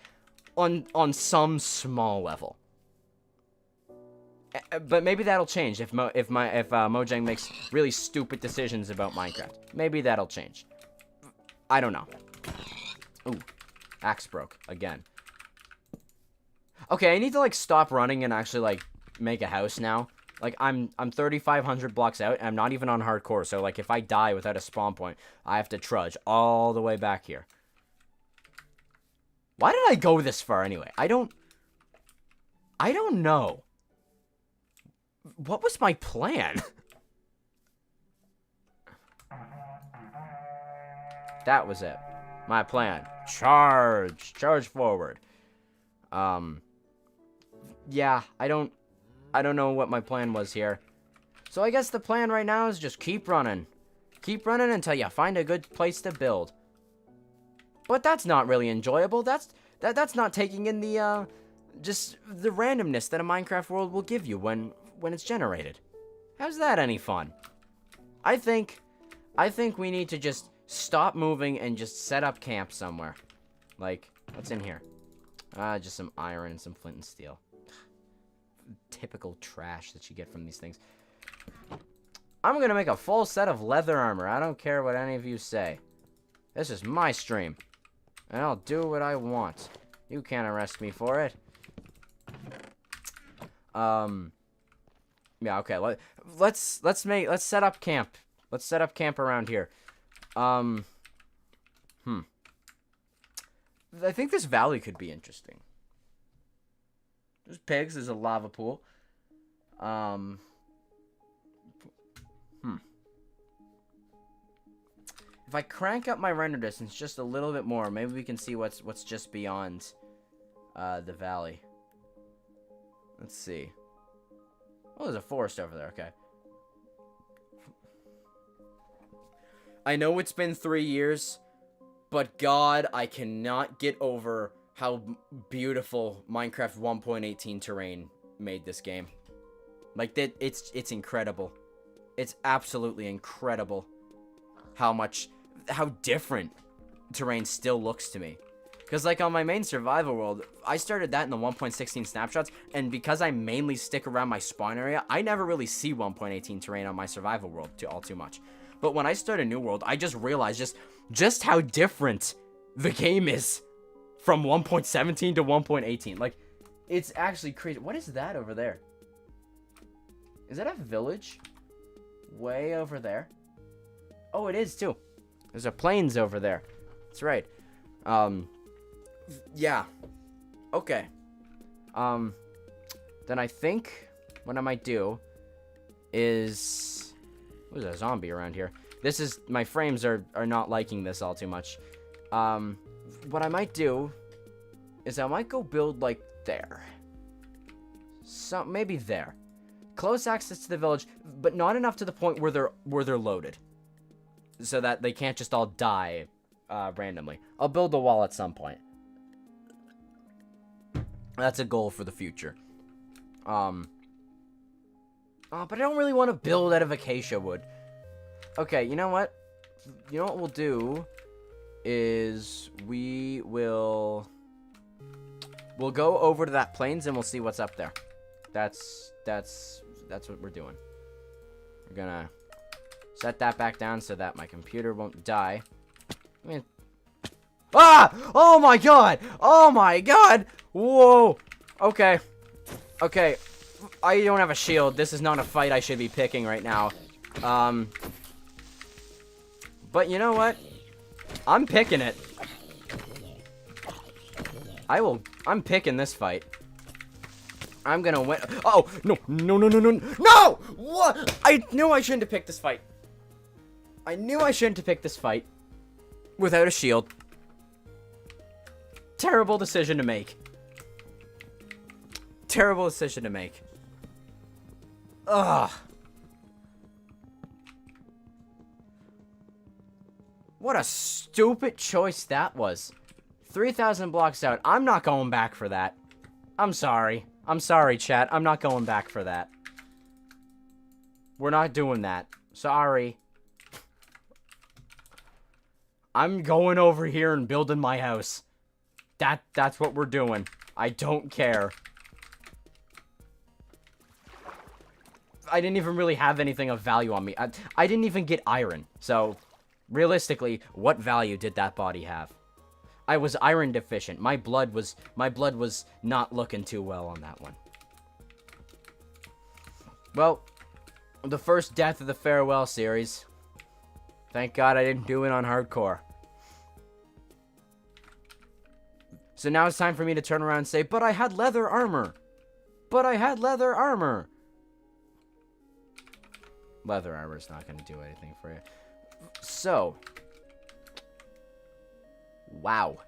on some small level. But maybe that'll change if Mojang makes really stupid decisions about Minecraft. Maybe that'll change. I don't know. Ooh, axe broke again. Okay, I need to like stop running and actually like make a house now. Like I'm 3,500 blocks out and I'm not even on hardcore. So like if I die without a spawn point, I have to trudge all the way back here. Why did I go this far anyway? I don't know. What was my plan? That was it. My plan. Charge forward. Yeah, I don't know what my plan was here. So I guess the plan right now is just keep running. Keep running until you find a good place to build. But that's not really enjoyable. That's not taking in the just the randomness that a Minecraft world will give you when it's generated. How's that any fun? I think we need to just stop moving and just set up camp somewhere. Like, what's in here? Just some iron and some flint and steel. typical trash that you get from these things. I'm gonna make a full set of leather armor. I don't care what any of you say. This is my stream. And I'll do what I want. You can't arrest me for it. Yeah, okay. Let's set up camp. Let's set up camp around here. I think this valley could be interesting. There's pigs. There's a lava pool. If I crank up my render distance just a little bit more, maybe we can see what's just beyond the valley. Let's see. Oh, there's a forest over there. Okay. I know it's been 3 years, but God, I cannot get over how beautiful Minecraft 1.18 terrain made this game. Like, it's incredible. It's absolutely incredible how different terrain still looks to me. Because, like, on my main survival world, I started that in the 1.16 snapshots, and because I mainly stick around my spawn area, I never really see 1.18 terrain on my survival world too much. But when I start a new world, I just realized just how different the game is from 1.17 to 1.18. Like, it's actually crazy. What is that over there? Is that a village? Way over there? Oh, it is, too. There's a plains over there. That's right. Yeah. Okay. Then I think what I might do is... There's a zombie around here. My frames are not liking this all too much. What I might do is I might go build, like, there. Maybe there. Close access to the village, but not enough to the point where they're loaded. So that they can't just all die randomly. I'll build a wall at some point. That's a goal for the future. But I don't really want to build out of acacia wood. Okay, you know what? You know what we'll do is we'll go over to that plains and we'll see what's up there. That's what we're doing. We're gonna set that back down so that my computer won't die. I mean, oh my god! Oh my god! Whoa! Okay. Okay. I don't have a shield. This is not a fight I should be picking right now. But you know what? I'm picking it. I'm picking this fight. I'm gonna win. Oh, no. No! What? I knew I shouldn't have picked this fight. I knew I shouldn't have picked this fight. Without a shield. Terrible decision to make. Terrible decision to make. Ugh. What a stupid choice that was. 3,000 blocks out. I'm not going back for that. I'm sorry. I'm sorry, chat. I'm not going back for that. We're not doing that. Sorry. I'm going over here and building my house. That's what we're doing. I don't care. I didn't even really have anything of value on me. I didn't even get iron. So, realistically, what value did that body have? I was iron deficient. My blood was not looking too well on that one. Well, the first death of the farewell series. Thank God I didn't do it on hardcore. So now it's time for me to turn around and say, but I had leather armor. But I had leather armor. Leather armor is not going to do anything for you. So. Wow.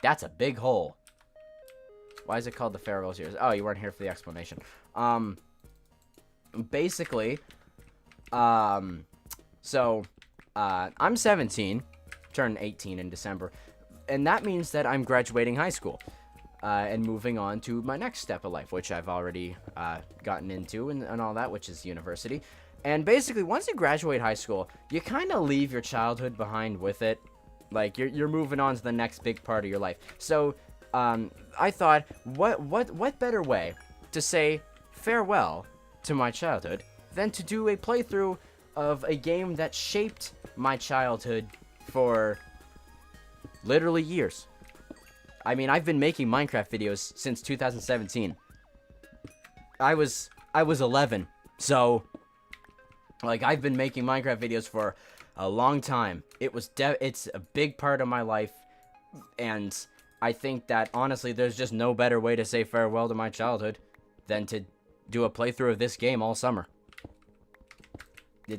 That's a big hole. Why is it called the Farewell Series? Oh, you weren't here for the explanation. Basically, I'm 17, turned 18 in December, and that means that I'm graduating high school, and moving on to my next step of life, which I've already, gotten into and all that, which is university. And basically, once you graduate high school, you kind of leave your childhood behind with it. Like, you're moving on to the next big part of your life. So, I thought, what better way to say farewell to my childhood than to do a playthrough of a game that shaped my childhood for literally years. I mean, I've been making Minecraft videos since 2017. I was 11, so like I've been making Minecraft videos for a long time. It's a big part of my life, and I think that honestly, there's just no better way to say farewell to my childhood than to do a playthrough of this game all summer.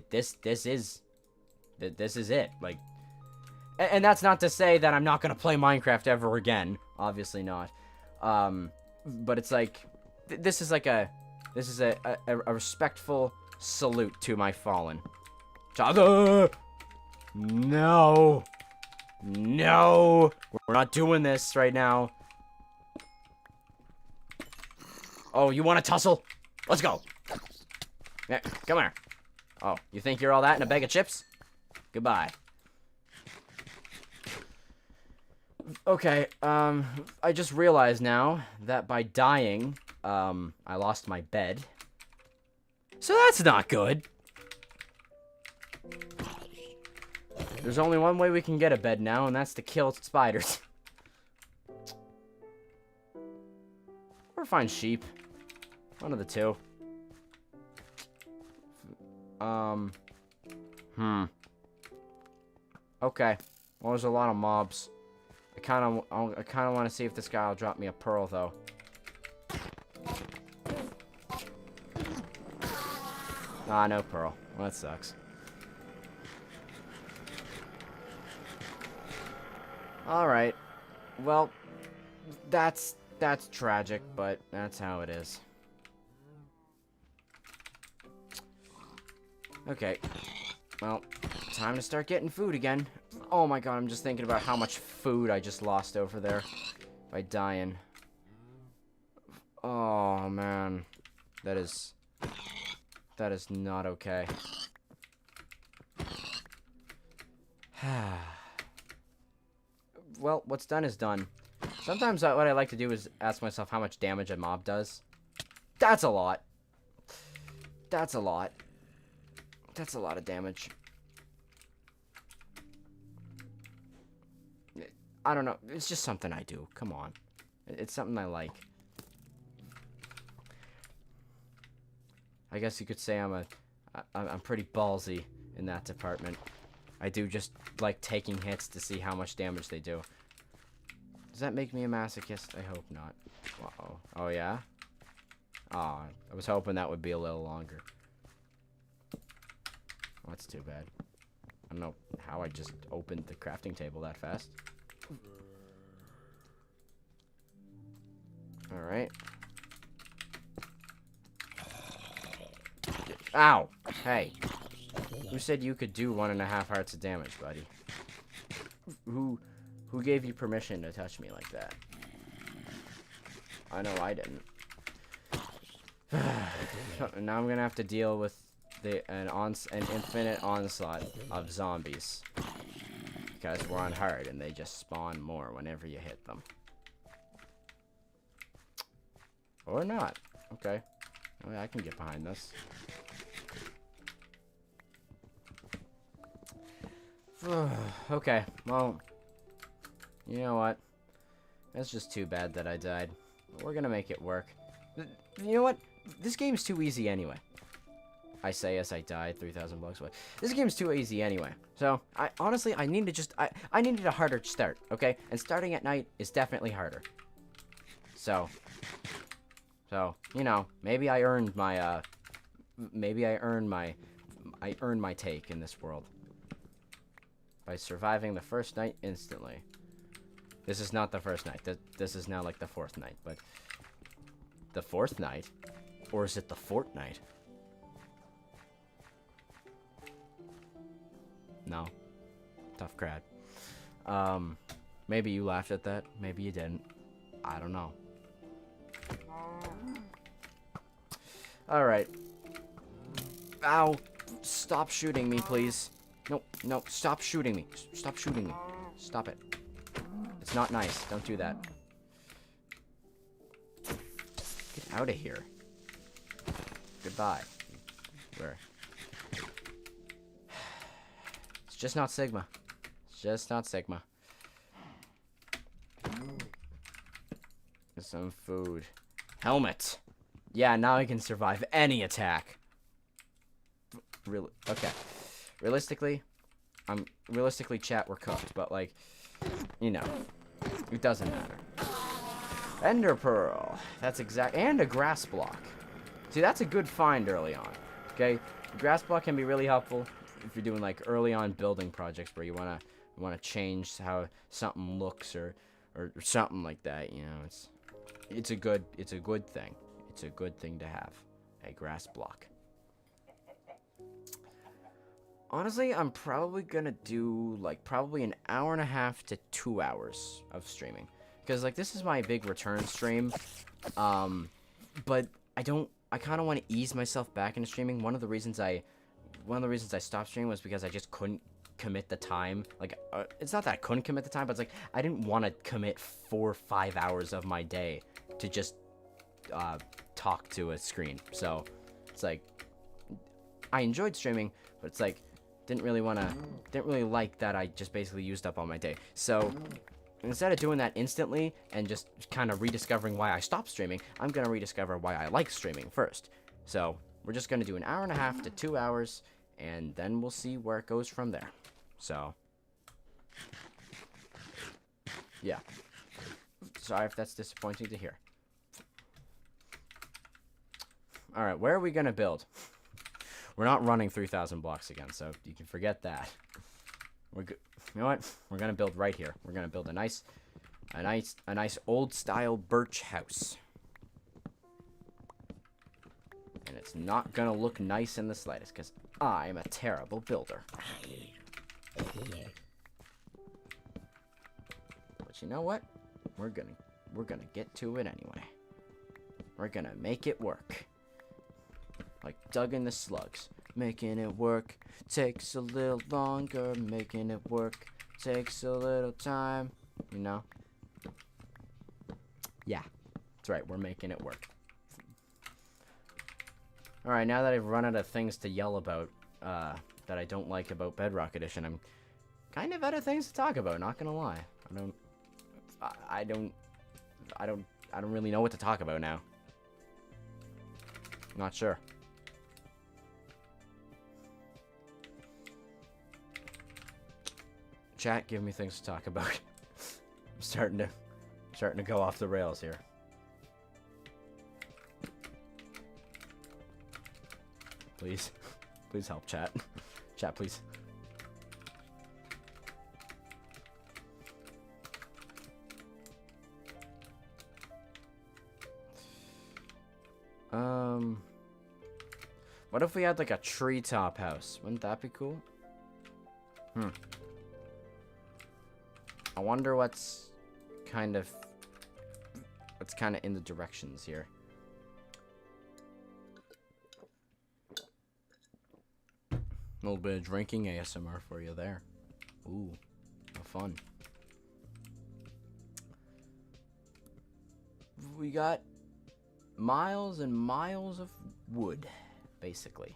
This is it. Like, and that's not to say that I'm not gonna play Minecraft ever again. Obviously not. But it's like this is a respectful salute to my fallen child. No, we're not doing this right now. Oh, you want to tussle? Let's go. Yeah, come here. Oh, you think you're all that in a bag of chips? Goodbye. Okay, I just realized now that by dying, I lost my bed. So that's not good. There's only one way we can get a bed now, and that's to kill spiders. Or find sheep. One of the two. Okay. Well, there's a lot of mobs. I kind of want to see if this guy will drop me a pearl, though. Ah, no pearl. Well, that sucks. Alright. Well, that's tragic, but that's how it is. Okay. Well, time to start getting food again. Oh my god, I'm just thinking about how much food I just lost over there by dying. Oh man. That is not okay. Well, what's done is done. Sometimes what I like to do is ask myself how much damage a mob does. That's a lot. That's a lot. That's a lot of damage. I don't know. It's just something I do. Come on. It's something I like. I guess you could say I'm pretty ballsy in that department. I do just like taking hits to see how much damage they do. Does that make me a masochist? I hope not. Uh-oh. Oh, yeah? Aw, I was hoping that would be a little longer. Oh, that's too bad. I don't know how I just opened the crafting table that fast. Alright. Ow! Hey. Who said you could do 1.5 hearts of damage, buddy? Who gave you permission to touch me like that? I know I didn't. Now I'm gonna have to deal with an infinite onslaught of zombies. Because we're on hard and they just spawn more whenever you hit them. Or not. Okay. Oh, yeah, I can get behind this. Okay, well, you know what? That's just too bad that I died. We're gonna make it work. You know what? This game's too easy anyway. I say as I died 3,000 blocks away. This game's too easy anyway. So, honestly, I needed a harder start, okay? And starting at night is definitely harder. So, you know, maybe I earned my, I earned my take in this world. By surviving the first night instantly. This is not the first night. This is now like the 4th night, but... The 4th night? Or is it the fortnight? No. Tough crowd. Maybe you laughed at that. Maybe you didn't. I don't know. Alright. Ow. Stop shooting me, please. No, stop shooting me. Stop shooting me. Stop it. It's not nice. Don't do that. out of here. Goodbye. Where? It's just not Sigma. It's just not Sigma. Some food. Helmet. Yeah, now I can survive any attack. Really? Okay. Realistically, chat, we're cooked, but like, you know, it doesn't matter. Ender Pearl. That's exact, and a grass block. See, that's a good find early on. Okay, the grass block can be really helpful if you're doing like early on building projects where you wanna change how something looks or something like that. You know, it's a good thing. It's a good thing to have a grass block. Honestly, I'm probably gonna do like probably an hour and a half to 2 hours of streaming, because like this is my big return stream. But I kind of want to ease myself back into streaming. One of the reasons I stopped streaming was because I just couldn't commit the time. Like it's not that I couldn't commit the time, but it's like I didn't want to commit 4 or 5 hours of my day to just talk to a screen. So it's like I enjoyed streaming, but it's like didn't really like that I just basically used up all my day. So instead of doing that instantly and just kind of rediscovering why I stopped streaming, I'm gonna rediscover why I like streaming first. So we're just gonna do an hour and a half to 2 hours, and then we'll see where it goes from there. So yeah, sorry if that's disappointing to hear. All right, where are we gonna build? We're not running 3,000 blocks again, so you can forget that. We're good. You know what? We're gonna build right here. We're gonna build a nice old style birch house, and it's not gonna look nice in the slightest because I'm a terrible builder. But you know what? We're gonna get to it anyway. We're gonna make it work. Like Doug and the Slugs. Making it work takes a little longer. Making it work takes a little time. You know? Yeah. That's right. We're making it work. Alright, now that I've run out of things to yell about, that I don't like about Bedrock Edition, I'm kind of out of things to talk about, not gonna lie. I don't really know what to talk about now. Not sure. Chat, give me things to talk about. I'm starting to go off the rails here. Please. Please help, chat. Chat, please. What if we had like a treetop house? Wouldn't that be cool? I wonder what's kind of in the directions here. A little bit of drinking ASMR for you there. Ooh, how fun. We got miles and miles of wood, basically.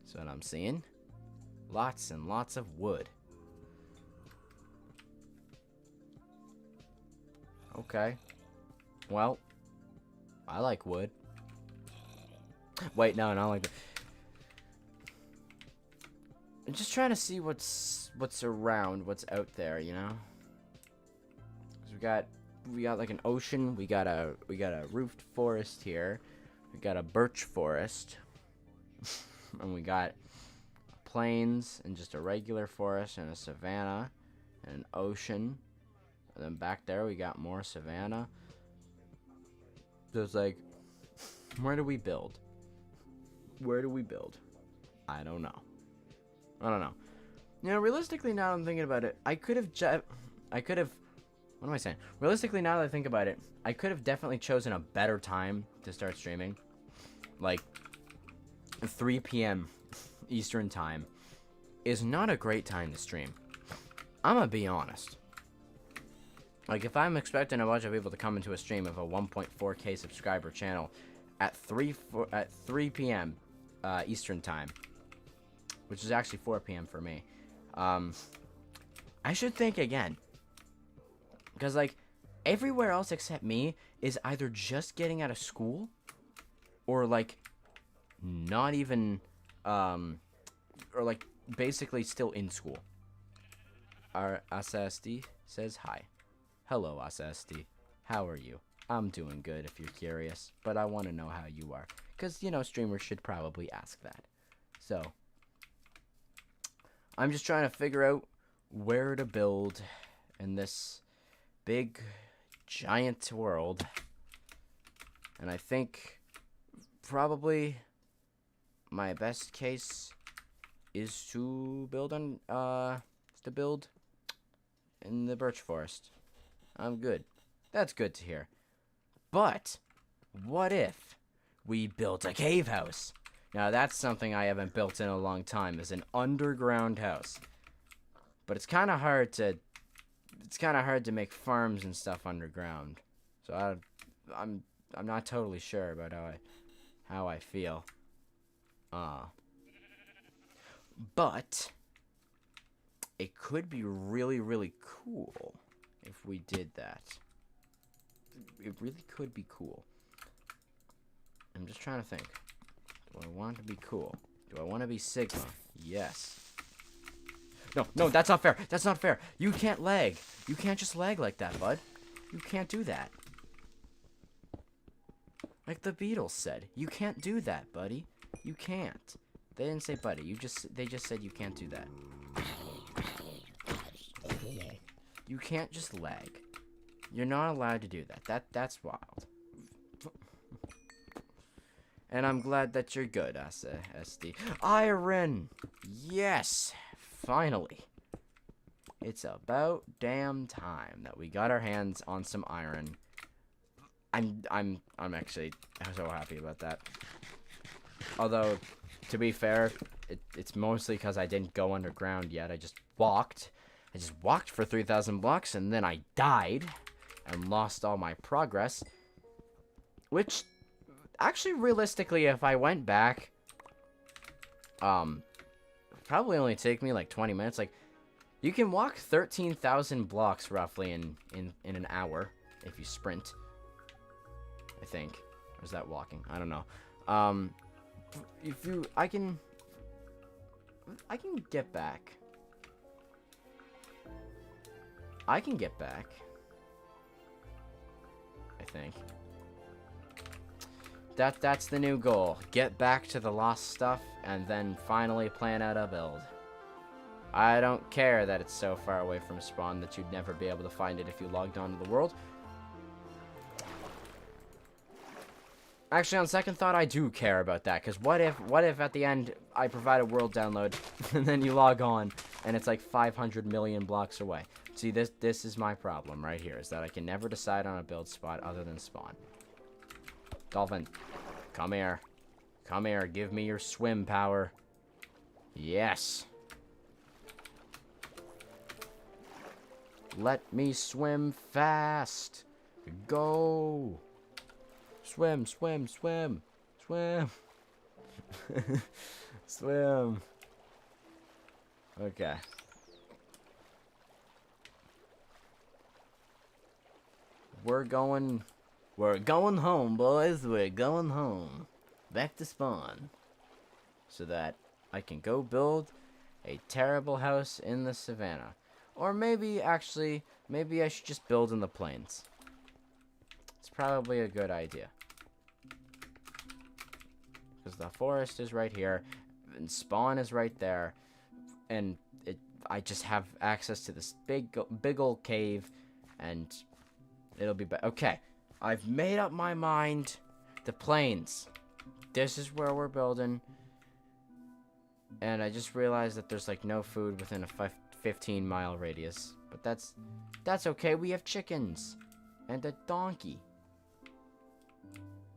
That's what I'm seeing. Lots and lots of wood. Okay. Well, I like wood. Wait, no, not like that. I'm just trying to see what's around, what's out there, you know? 'Cause we got like an ocean, we got a roofed forest here. We got a birch forest. And we got plains and just a regular forest and a savanna and an ocean. And then back there we got more savanna. So it's like, where do we build? Where do we build? I don't know. You know, realistically, now that I'm thinking about it, I could have, what am I saying? Realistically, now that I think about it, I could have definitely chosen a better time to start streaming. Like, 3 p.m. Eastern time is not a great time to stream. I'm gonna be honest. Like, if I'm expecting a bunch of people to come into a stream of a 1.4K subscriber channel at 3 p.m. Eastern time, which is actually 4 p.m. for me. I should think again, because like everywhere else except me is either just getting out of school or like not even or like basically still in school. Our ASASD says hi. Hello, ASASD. How are you? I'm doing good if you're curious, but I want to know how you are, because you know streamers should probably ask that. So I'm just trying to figure out where to build in this big giant world, and I think probably my best case is to build in the birch forest. I'm good. That's good to hear. But what if we built a cave house? Now that's something I haven't built in a long time, is an underground house. But it's kind of hard to make farms and stuff underground. So I'm not totally sure about how I feel. But it could be really, really cool if we did that. It really could be cool. I'm just trying to think. Do I want to be cool? Do I want to be Sigma? Yes. No, that's not fair. That's not fair. You can't lag. You can't just lag like that, bud. You can't do that. Like the Beatles said, you can't do that, buddy. You can't. They didn't say buddy. They just said you can't do that. You can't just lag. You're not allowed to do that. That's wild. And I'm glad that you're good, SD. Iron! Yes! Finally. It's about damn time that we got our hands on some iron. I'm actually so happy about that. Although, to be fair, it's mostly because I didn't go underground yet. I just walked for 3,000 blocks, and then I died and lost all my progress. Which, actually, realistically, if I went back, probably only take me like 20 minutes. Like, you can walk 13,000 blocks roughly in an hour if you sprint. I think. Or is that walking? I don't know. I can get back. I can get back. I think. That's the new goal. Get back to the lost stuff and then finally plan out a build. I don't care that it's so far away from spawn that you'd never be able to find it if you logged onto the world. Actually, on second thought, I do care about that, because what if at the end I provide a world download and then you log on and it's like 500 million blocks away? See, this is my problem right here, is that I can never decide on a build spot other than spawn. Dolphin, come here. Come here, give me your swim power. Yes. Let me swim fast. Go. Swim, swim, swim. Swim. Swim. Okay. We're going home, boys. We're going home. Back to spawn. So that I can go build a terrible house in the savannah. Or maybe, actually, maybe I should just build in the plains. It's probably a good idea. Because the forest is right here, and spawn is right there, and I just have access to this big old cave, and it'll be better. Okay, I've made up my mind. The plains. This is where we're building. And I just realized that there's like no food within a 15-mile radius. But that's okay. We have chickens. And a donkey.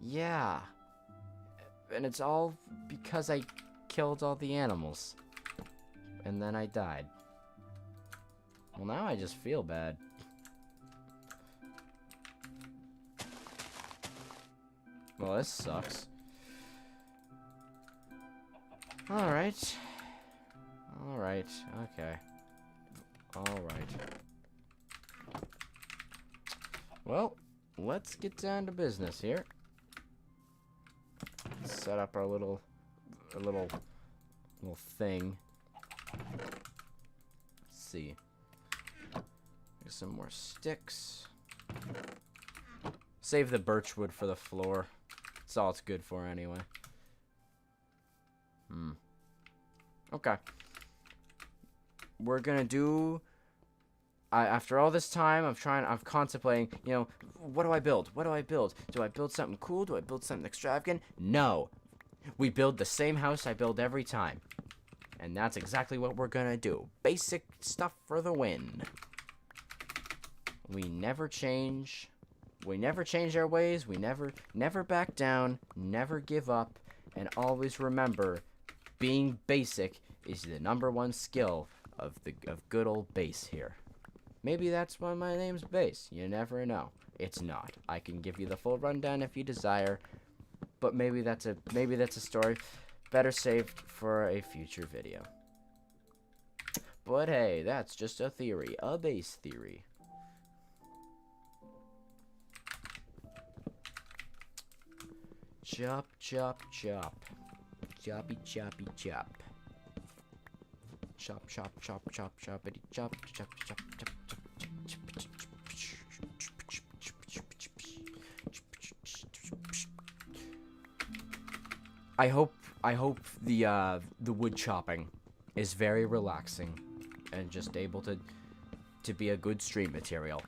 Yeah. And it's all because I killed all the animals. And then I died. Well, now I just feel bad. Well, this sucks. Alright. Alright. Okay. Alright. Well, let's get down to business here. Set up our little thing. Let's see. Get some more sticks. Save the birch wood for the floor. That's all it's good for anyway. Okay. We're gonna do... after all this time, I'm contemplating, you know, what do I build? What do I build? Do I build something cool? Do I build something extravagant? No. We build the same house I build every time. And that's exactly what we're gonna do. Basic stuff for the win. We never change. We never change our ways. We never back down. Never give up. And always remember, being basic is the #1 skill of good old Base here. Maybe that's why my name's Base. You never know. It's not. I can give you the full rundown if you desire, but maybe that's a story better saved for a future video. But hey, that's just a theory, a Base theory. Chop, chop, chop. Choppy, choppy, chop. Chop, chop, chop, chop, choppity, chop, chop, chop, chop, I hope the wood chopping is very relaxing and just able to be a good stream material.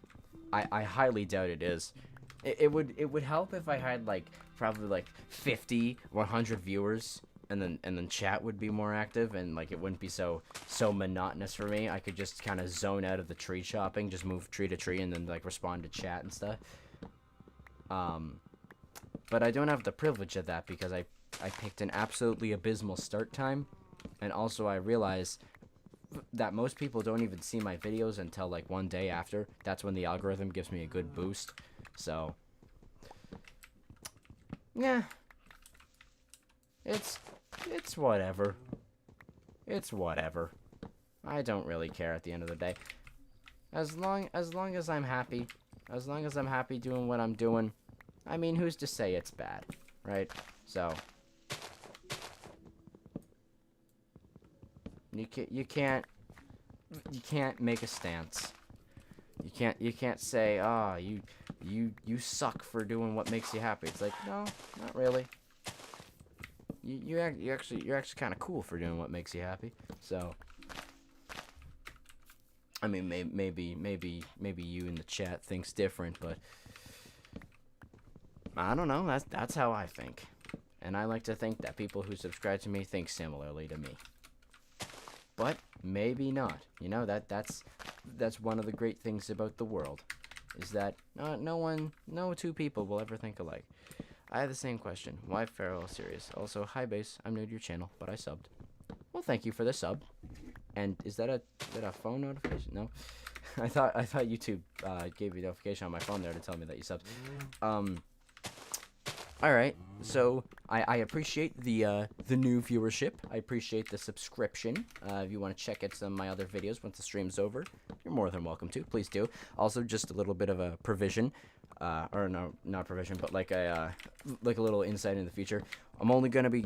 I highly doubt it is. It would help if I had like probably like 50, 100 viewers, and then chat would be more active, and like it wouldn't be so monotonous for me. I could just kind of zone out of the tree chopping, just move tree to tree, and then like respond to chat and stuff. But I don't have the privilege of that because I picked an absolutely abysmal start time, and also I realize that most people don't even see my videos until like one day after. That's when the algorithm gives me a good boost. So yeah, it's whatever. It's whatever. I don't really care at the end of the day. As long as I'm happy, as long as I'm happy doing what I'm doing, I mean, who's to say it's bad, right? So you can't make a stance. You can't say, "Ah, you suck for doing what makes you happy." It's like, no, not really. You're actually kind of cool for doing what makes you happy. So, I mean, maybe you in the chat thinks different, but I don't know. That's how I think, and I like to think that people who subscribe to me think similarly to me. But maybe not. You know, that's one of the great things about the world, is that no two people will ever think alike. I have the same question. Why Farewell Series? Also, hi Base. I'm new to your channel, but I subbed. Well, thank you for the sub. And is that a phone notification? No. I thought YouTube gave me a notification on my phone there to tell me that you subbed. Alright, so I appreciate the new viewership. I appreciate the subscription. If you want to check out some of my other videos once the stream's over, you're more than welcome to. Please do. Also, just a little bit of a provision. Or no, not provision, but like a little insight in the future. I'm only going to be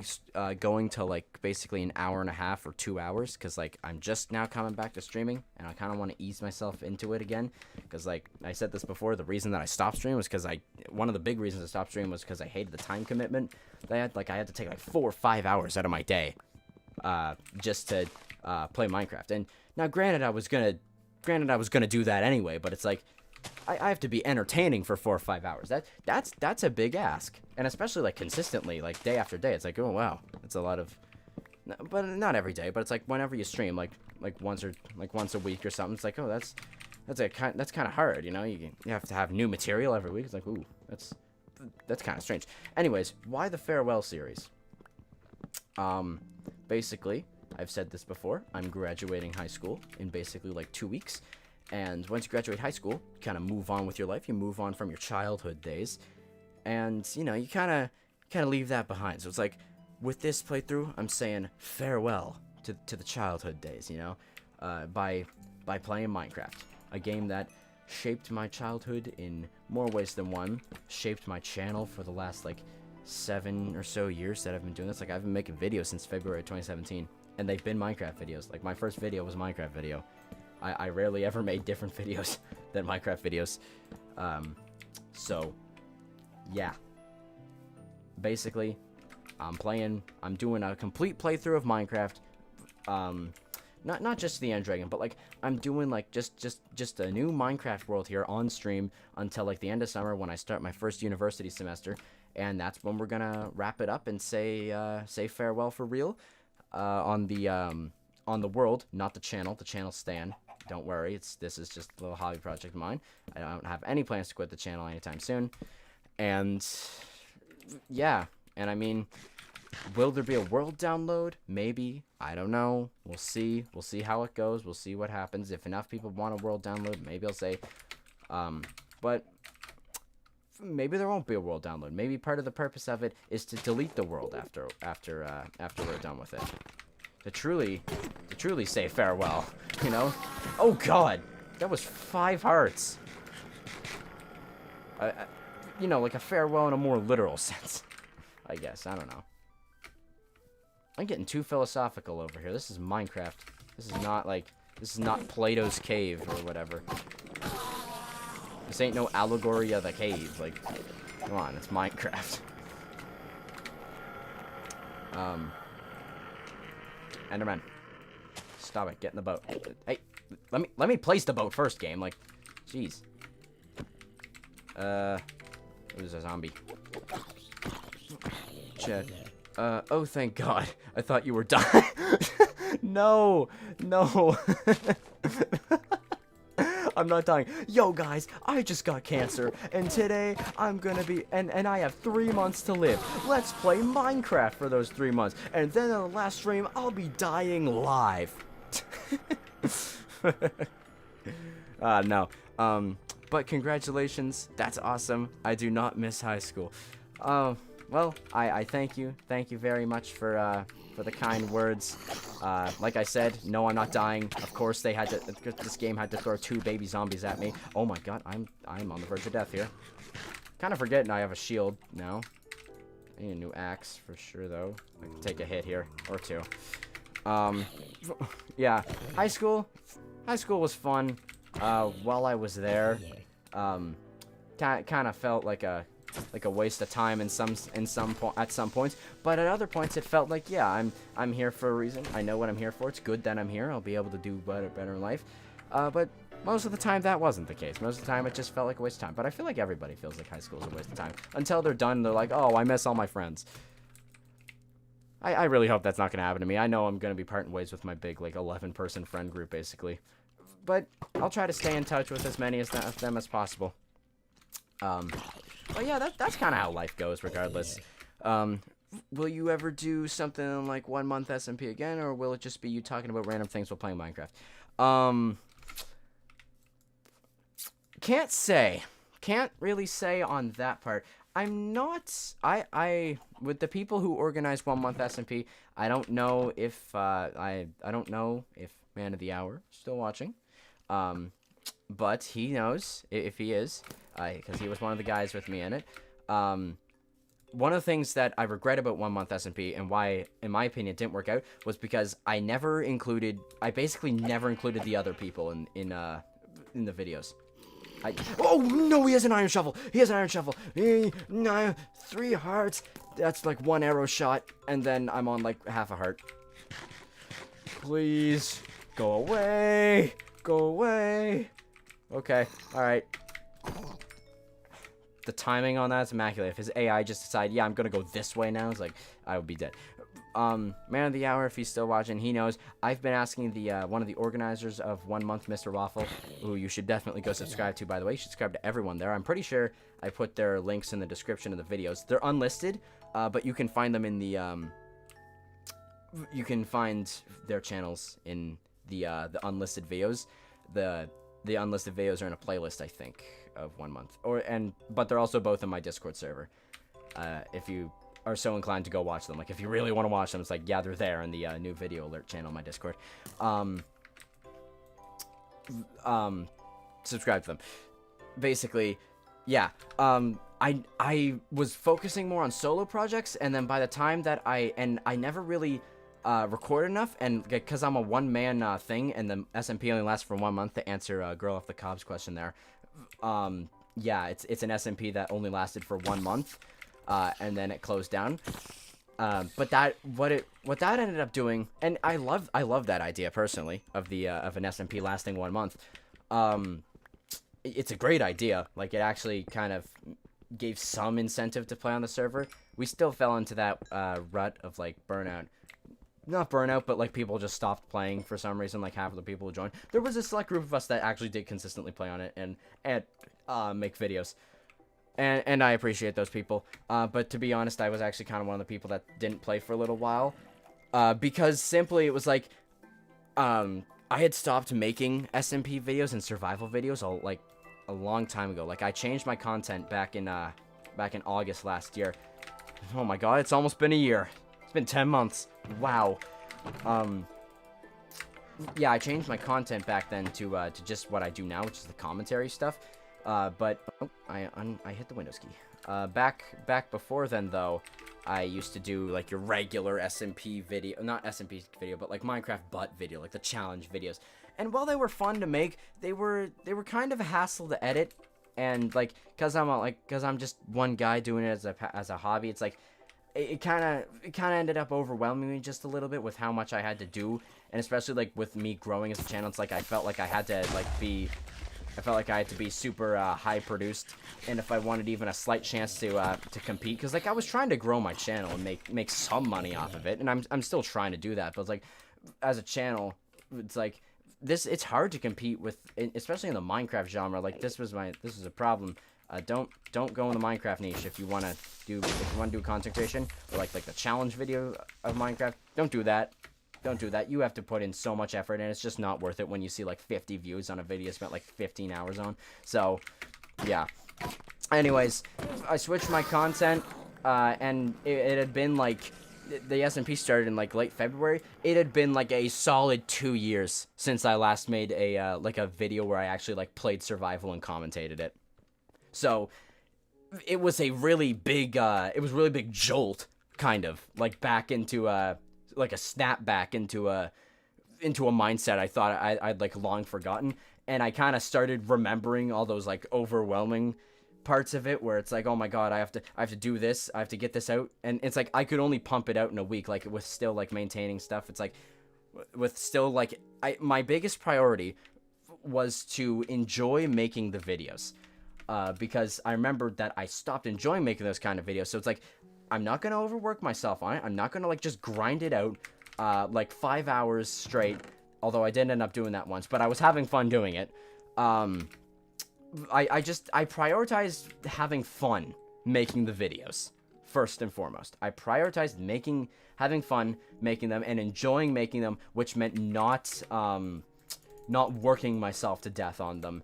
going to like basically an hour and a half or 2 hours, because like I'm just now coming back to streaming, and I kind of want to ease myself into it again, because like I said this before, the reason that I stopped streaming was because one of the big reasons I stopped streaming was because I hated the time commitment. I had to take like 4 or 5 hours out of my day just to play Minecraft. And now granted I was gonna do that anyway, but it's like I have to be entertaining for 4 or 5 hours. That's a big ask, and especially like consistently, like day after day. It's like, oh wow, it's a lot of, but not every day. But it's like whenever you stream, like once a week or something. It's like, oh, that's kind of hard, you know. You have to have new material every week. It's like, ooh, that's kind of strange. Anyways, why the Farewell series? Basically, I've said this before. I'm graduating high school in basically like 2 weeks. And once you graduate high school, you kind of move on with your life. You move on from your childhood days. and you know, you kind of leave that behind. So it's like with this playthrough, I'm saying farewell to the childhood days, you know, by playing Minecraft, a game that shaped my childhood in more ways than one, shaped my channel for the last like 7 or so years that I've been doing this. Like, I've been making videos since February 2017, and they've been Minecraft videos. Like, my first video was a Minecraft video. I rarely ever made different videos than Minecraft videos. So yeah, basically I'm doing a complete playthrough of Minecraft. Not just the End Dragon, but like I'm doing like just a new Minecraft world here on stream until like the end of summer, when I start my first university semester, and that's when we're gonna wrap it up and say farewell for real on the world, not the channel. The channel's staying. Don't worry, this is just a little hobby project of mine. I don't have any plans to quit the channel anytime soon. And yeah, and I mean, will there be a world download? Maybe. I don't know. We'll see. We'll see how it goes. We'll see what happens. If enough people want a world download, maybe I'll say. But maybe there won't be a world download. Maybe part of the purpose of it is to delete the world after we're done with it. To truly say farewell, you know? Oh God, that was 5 hearts. You know, like a farewell in a more literal sense, I guess. I don't know. I'm getting too philosophical over here. This is Minecraft. This is not Plato's cave or whatever. This ain't no allegory of the cave. Like, come on, it's Minecraft. Enderman, stop it! Get in the boat. Hey, let me place the boat first, game. Like, jeez. There's a zombie. Chad. Oh, thank God. I thought you were dying. No. I'm not dying. Yo, guys, I just got cancer, and today I'm gonna be, and I have 3 months to live. Let's play Minecraft for those 3 months, and then on the last stream, I'll be dying live. No. But congratulations. That's awesome. I do not miss high school. Well, I thank you. Thank you very much for the kind words. Like I said, no, I'm not dying. Of course, this game had to throw 2 baby zombies at me. Oh my God, I'm on the verge of death here. Kind of forgetting I have a shield now. I need a new axe for sure, though. I can take a hit here, or 2. Yeah, high school was fun. While I was there, kind of felt like a waste of time at some points, but at other points it felt like, yeah, I'm here for a reason. I know what I'm here for. It's good that I'm here. I'll be able to do better in life. But most of the time that wasn't the case. Most of the time it just felt like a waste of time. But I feel like everybody feels like high school is a waste of time until they're done. They're like, oh, I miss all my friends. I really hope that's not gonna happen to me. I know I'm gonna be parting ways with my big, like, 11-person friend group, basically. But I'll try to stay in touch with as many of them as possible. But yeah, that's kind of how life goes, regardless. Will you ever do something like 1 month SMP again, or will it just be you talking about random things while playing Minecraft? Can't say. Can't really say on that part. I'm not. I with the people who organize 1 month SMP, I don't know if I don't know if Man of the Hour is still watching. But he knows if he is, because he was one of the guys with me in it. One of the things that I regret about 1 month SMP and why, in my opinion, it didn't work out was because I basically never included the other people in the videos. Oh no, he has an iron shovel. He has an iron shovel. 3 hearts. That's like 1 arrow shot, and then I'm on like half a heart. Please go away. Go away. Okay. All right. The timing on that's immaculate. If his AI just decided, yeah, I'm gonna go this way now, it's like I would be dead. Man of the Hour, if he's still watching, he knows. I've been asking the one of the organizers of 1 month, Mr. Waffle, who you should definitely go subscribe to, by the way. You should subscribe to everyone there. I'm pretty sure I put their links in the description of the videos. They're unlisted, but you can find them in the you can find their channels in the unlisted videos. The unlisted videos are in a playlist, I think. of 1 month. But they're also both in my Discord server. If you are so inclined to go watch them, like if you really want to watch them, it's like, yeah, they're there in the new video alert channel on my Discord. Subscribe to them. Basically, yeah. I was focusing more on solo projects, and then by the time that I never really recorded enough, and because I'm a one-man thing, and the SMP only lasts for 1 month, to answer Girl Off the Cob's question there. Yeah, it's an SMP that only lasted for 1 month, and then it closed down. But what that ended up doing, and I love that idea personally of an SMP lasting 1 month. It's a great idea. Like, it actually kind of gave some incentive to play on the server. We still fell into that rut of like burnout. Not burnout, but like people just stopped playing for some reason. Like half of the people who joined. There was a select group of us that actually did consistently play on it and make videos. And I appreciate those people. But to be honest, I was actually kind of one of the people that didn't play for a little while. Because simply it was like, I had stopped making SMP videos and survival videos like a long time ago. Like, I changed my content back in August last year. Oh my god, it's almost been a year. It's been 10 months. Wow. Yeah, I changed my content back then to just what I do now, which is the commentary stuff. But oh, I hit the Windows key. Back before then though, I used to do like your regular SMP video, not SMP video, but like Minecraft butt video, like the challenge videos. And while they were fun to make, they were kind of a hassle to edit. And like, cause I'm just one guy doing it as a hobby. It's like, it kind of ended up overwhelming me just a little bit with how much I had to do. And especially like with me growing as a channel, it's like I felt like I had to be super high produced, and if I wanted even a slight chance to compete, because like I was trying to grow my channel and make some money off of it, and I'm still trying to do that. But it's like, as a channel, it's like it's hard to compete with, especially in the Minecraft genre. Like this was a problem. Don't go in the Minecraft niche if you want to do content creation or like the challenge video of Minecraft. Don't do that. Don't do that. You have to put in so much effort, and it's just not worth it when you see like 50 views on a video spent like 15 hours on. So, yeah. Anyways, I switched my content, and it had been like, the SMP started in like late February. It had been like a solid 2 years since I last made a video where I actually like played survival and commentated it. So, it was a really big jolt, kind of like back into like a snap back into a mindset I thought I'd like long forgotten, and I kind of started remembering all those like overwhelming parts of it where it's like, oh my god, I have to do this, I have to get this out, and it's like I could only pump it out in a week, like with still like maintaining stuff. It's like with still like my biggest priority was to enjoy making the videos, because I remembered that I stopped enjoying making those kind of videos. So it's like, I'm not gonna overwork myself on it. I'm not gonna like just grind it out like 5 hours straight, although I did end up doing that once, but I was having fun doing it. I prioritized having fun making the videos first and foremost. I prioritized having fun making them and enjoying making them, which meant not working myself to death on them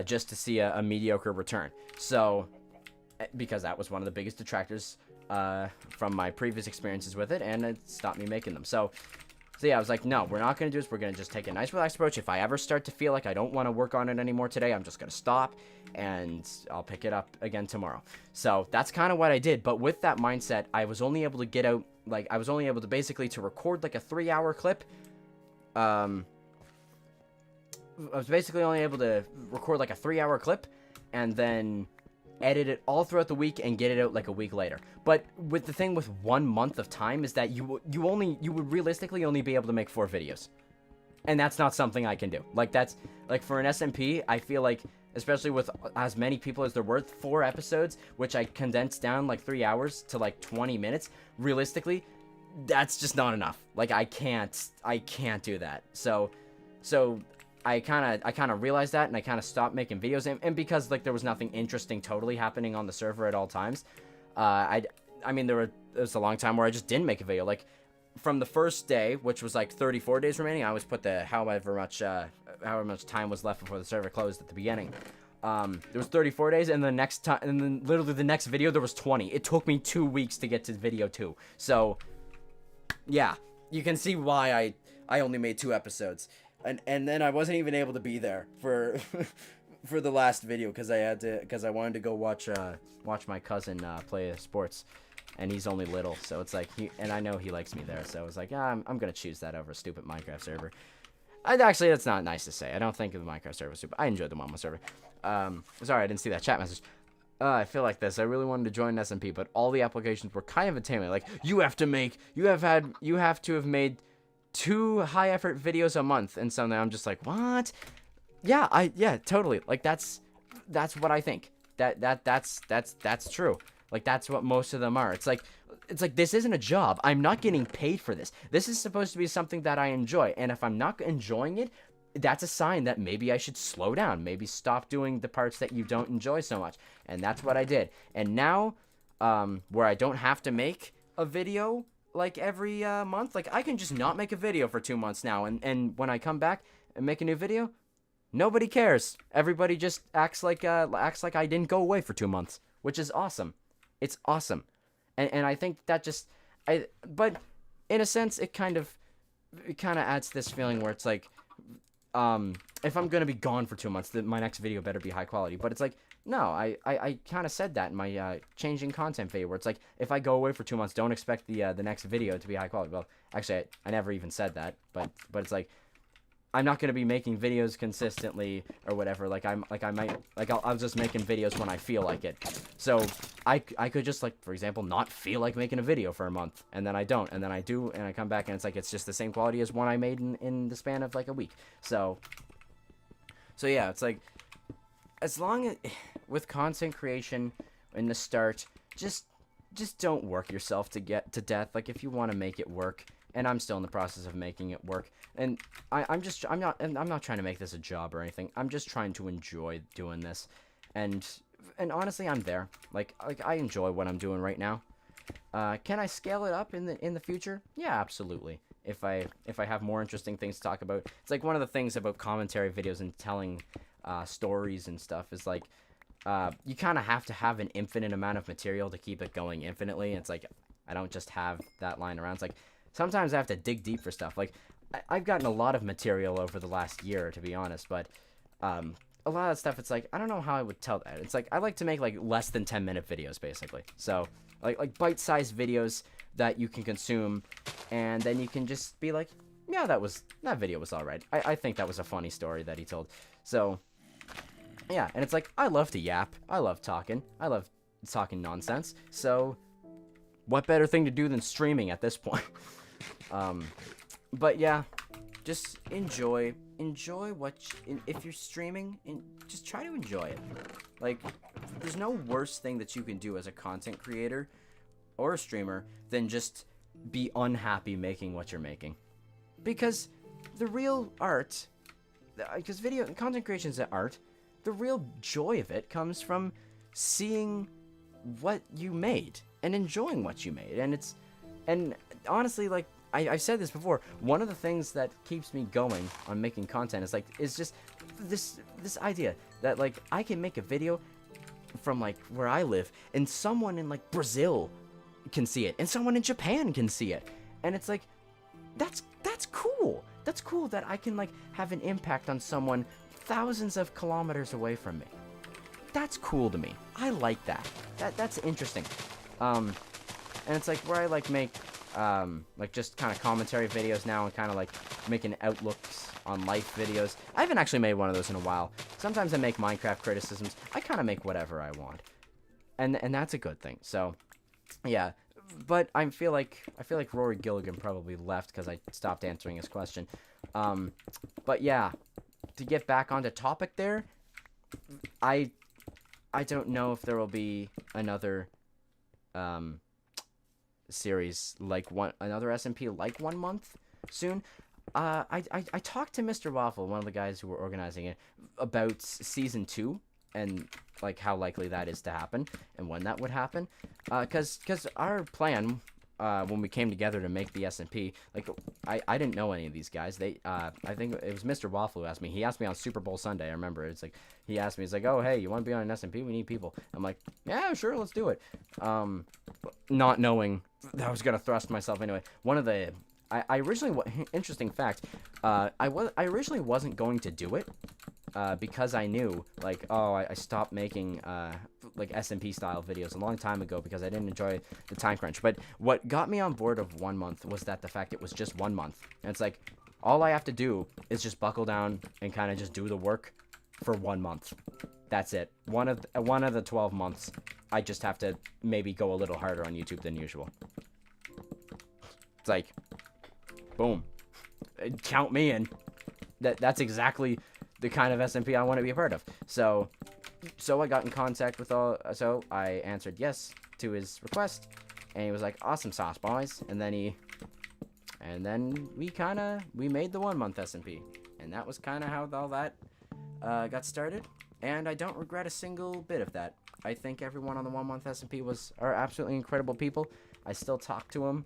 just to see a mediocre return. So, because that was one of the biggest detractors from my previous experiences with it, and it stopped me making them. So yeah, I was like, no, we're not going to do this. We're going to just take a nice, relaxed approach. If I ever start to feel like I don't want to work on it anymore today, I'm just going to stop, and I'll pick it up again tomorrow. So that's kind of what I did. But with that mindset, I was only able to get out, like, I was only able to basically to record like a 3-hour clip. I was basically only able to record like a 3-hour clip, and then edit it all throughout the week and get it out like a week later. But with the thing with 1 month of time is that you would realistically only be able to make 4 videos, and that's not something I can do. Like, that's like, for an SMP, I feel like, especially with as many people as there were, 4 episodes, which I condensed down like 3 hours to like 20 minutes, realistically, that's just not enough. Like, I can't do that. So I kind of realized that, and I kind of stopped making videos, and because like there was nothing interesting totally happening on the server at all times, I mean, there was a long time where I just didn't make a video. Like, from the first day, which was like 34 days remaining, I always put the however much time was left before the server closed at the beginning. there was 34 days, and the next time, and then literally the next video there was 20. It took me 2 weeks to get to video 2. So, yeah, you can see why I only made 2 episodes, and then I wasn't even able to be there for for the last video because I wanted to go watch my cousin play sports, and he's only little, so it's like and I know he likes me there, so I was like, I'm gonna choose that over a stupid Minecraft server. Actually, that's not nice to say. I don't think the Minecraft server was stupid. I enjoyed the Mama server. Sorry, I didn't see that chat message. I feel like this. I really wanted to join SMP, but all the applications were kind of intimidating. Like, you have to have made 2 high-effort videos a month, and so now I'm just like, what? Yeah, totally. Like, that's what I think. That's true. Like, that's what most of them are. It's like this isn't a job. I'm not getting paid for this. This is supposed to be something that I enjoy, and if I'm not enjoying it, that's a sign that maybe I should slow down, maybe stop doing the parts that you don't enjoy so much. And that's what I did. And now, where I don't have to make a video like every month, like I can just not make a video for 2 months now, and when I come back and make a new video, nobody cares. Everybody just acts like I didn't go away for 2 months, which is awesome. It's awesome. And I think that but in a sense, it kind of adds this feeling where it's like, if I'm gonna be gone for 2 months, my next video better be high quality. But it's like, no, I kind of said that in my changing content video, where it's like, if I go away for 2 months, don't expect the next video to be high quality. Well, actually, I never even said that, but it's like, I'm not gonna be making videos consistently or whatever. I'll just making videos when I feel like it. So I could just, like, for example, not feel like making a video for a month, and then I don't, and then I do, and I come back and it's like it's just the same quality as one I made in the span of like a week. So yeah, it's like, as long as with content creation in the start, just don't work yourself to get to death. Like, if you want to make it work. And I'm still in the process of making it work. And I'm not trying to make this a job or anything. I'm just trying to enjoy doing this. And honestly, I'm there. Like I enjoy what I'm doing right now. Can I scale it up in the future? Yeah, absolutely. If I have more interesting things to talk about. It's like one of the things about commentary videos and telling stories and stuff is like, you kind of have to have an infinite amount of material to keep it going infinitely. It's like, I don't just have that lying around. It's like, sometimes I have to dig deep for stuff. Like, I've gotten a lot of material over the last year, to be honest, but a lot of stuff, it's like, I don't know how I would tell that. It's like, I like to make, like, less than 10-minute videos, basically. So, like bite-sized videos that you can consume, and then you can just be like, yeah, that video was alright. I think that was a funny story that he told. So, yeah, and it's like, I love to yap. I love talking. I love talking nonsense. So, what better thing to do than streaming at this point? But yeah, just enjoy what if you're streaming, and just try to enjoy it. Like, there's no worse thing that you can do as a content creator or a streamer than just be unhappy making what you're making. Because the real art, because video content creation is art, the real joy of it comes from seeing what you made and enjoying what you made. And honestly, like, I've said this before, one of the things that keeps me going on making content is just this idea that, like, I can make a video from, like, where I live, and someone in, like, Brazil can see it, and someone in Japan can see it, and it's like, that's cool. That's cool that I can, like, have an impact on someone thousands of kilometers away from me. That's cool to me. I like that. That's interesting. And it's like where I like make like just kind of commentary videos now, and kind of like making outlooks on life videos. I haven't actually made one of those in a while. Sometimes I make Minecraft criticisms. I kind of make whatever I want, and that's a good thing. So yeah, but I feel like Rory Gilligan probably left because I stopped answering his question. But yeah, to get back onto topic there, I don't know if there will be another series like another SMP like 1 month soon. I talked to Mr. Waffle, one of the guys who were organizing it, about season 2 and like how likely that is to happen and when that would happen. Because our plan, when we came together to make the SMP, like, I didn't know any of these guys. I think it was Mr. Waffle who asked me. He asked me on Super Bowl Sunday. I remember. It's like, he asked me, he's like, oh, hey, you want to be on an SMP? We need people. I'm like, yeah, sure, let's do it. Not knowing that I was going to thrust myself into it. I originally, interesting fact, I originally wasn't going to do it, because I knew, like, oh, I stopped making, like, SMP style videos a long time ago because I didn't enjoy the time crunch. But what got me on board of 1 month was that the fact it was just 1 month. And it's like, all I have to do is just buckle down and kind of just do the work for 1 month. That's it. One of the 12 months, I just have to maybe go a little harder on YouTube than usual. It's like, boom. Count me in. That's exactly the kind of SMP I want to be a part of. So I got in contact with so I answered yes to his request, and he was like, awesome sauce, boys. And then we made the 1 month SMP, and that was kind of how all that got started. And I don't regret a single bit of that. I think everyone on the 1 month SMP are absolutely incredible people. I still talk to them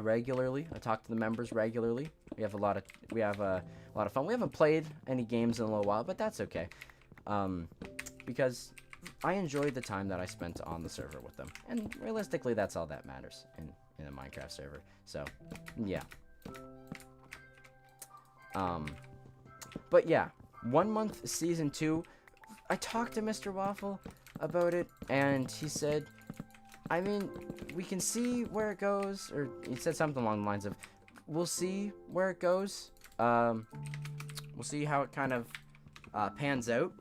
regularly. I talk to the members regularly. We have a lot of fun. We haven't played any games in a little while, but that's okay. Because I enjoyed the time that I spent on the server with them. And realistically, that's all that matters in a Minecraft server. So, yeah. But yeah, 1 month season 2. I talked to Mr. Waffle about it, and he said, I mean, we can see where it goes, or he said something along the lines of, we'll see where it goes. We'll see how it kind of pans out.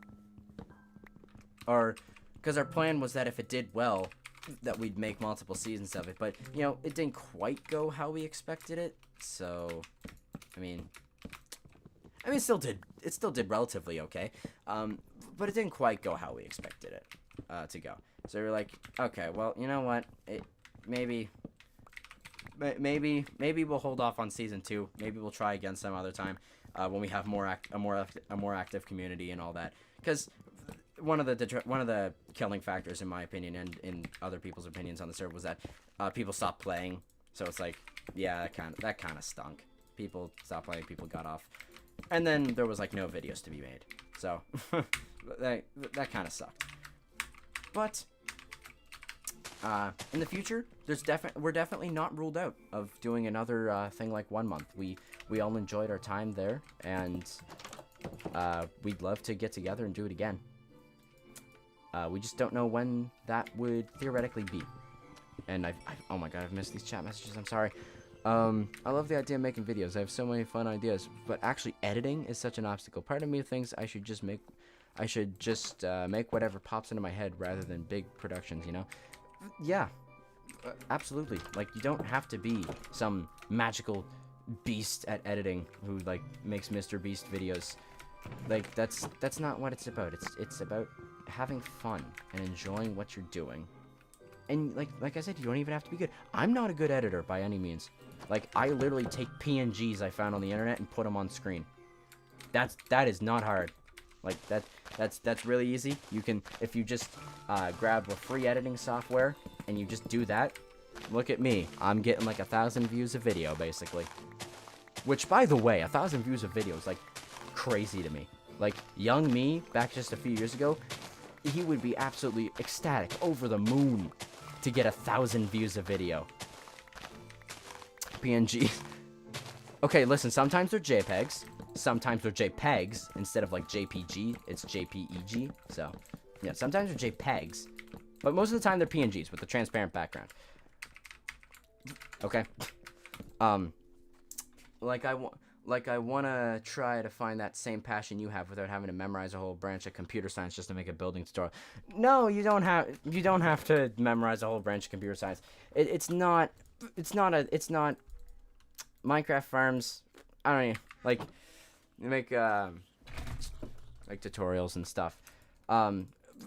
Or, because our plan was that if it did well, that we'd make multiple seasons of it. But, you know, it didn't quite go how we expected it. So, I mean, it still did relatively okay. But it didn't quite go how we expected it to go. So we were like, okay, well, you know what? Maybe we'll hold off on season 2. Maybe we'll try again some other time when we have a more active community and all that. Because one of the killing factors, in my opinion, and in other people's opinions on the server, was that people stopped playing. So it's like, yeah, that kind of stunk. People stopped playing. People got off, and then there was like no videos to be made. So that kind of sucked. But in the future, we're definitely not ruled out of doing another thing like 1 month. We all enjoyed our time there, and we'd love to get together and do it again. We just don't know when that would theoretically be. And oh my god, I've missed these chat messages. I'm sorry. I love the idea of making videos. I have so many fun ideas, but actually editing is such an obstacle. Part of me thinks I should just make whatever pops into my head rather than big productions, you know? Yeah, absolutely. Like, you don't have to be some magical beast at editing who, like, makes Mr. Beast videos. Like, that's not what it's about. It's about having fun and enjoying what you're doing. And like I said, you don't even have to be good. I'm not a good editor by any means. Like, I literally take PNGs I found on the internet and put them on screen. That is not hard. Like, that's really easy. You can, if you just grab a free editing software and you just do that. Look at me. I'm getting like 1,000 views a video, basically. Which, by the way, 1,000 views a video is like crazy to me. Like, young me, back just a few years ago, he would be absolutely ecstatic, over the moon, to get 1,000 views a video. PNG. Okay, listen, sometimes they're JPEGs. Sometimes they're JPEGs. Instead of, like, JPG, it's JPEG. So, yeah, sometimes they're JPEGs. But most of the time, they're PNGs with a transparent background. Okay? Like I want to try to find that same passion you have without having to memorize a whole branch of computer science just to make a building tutorial. No, you don't have to memorize a whole branch of computer science. It's not Minecraft farms. I don't know, like, you make like tutorials and stuff.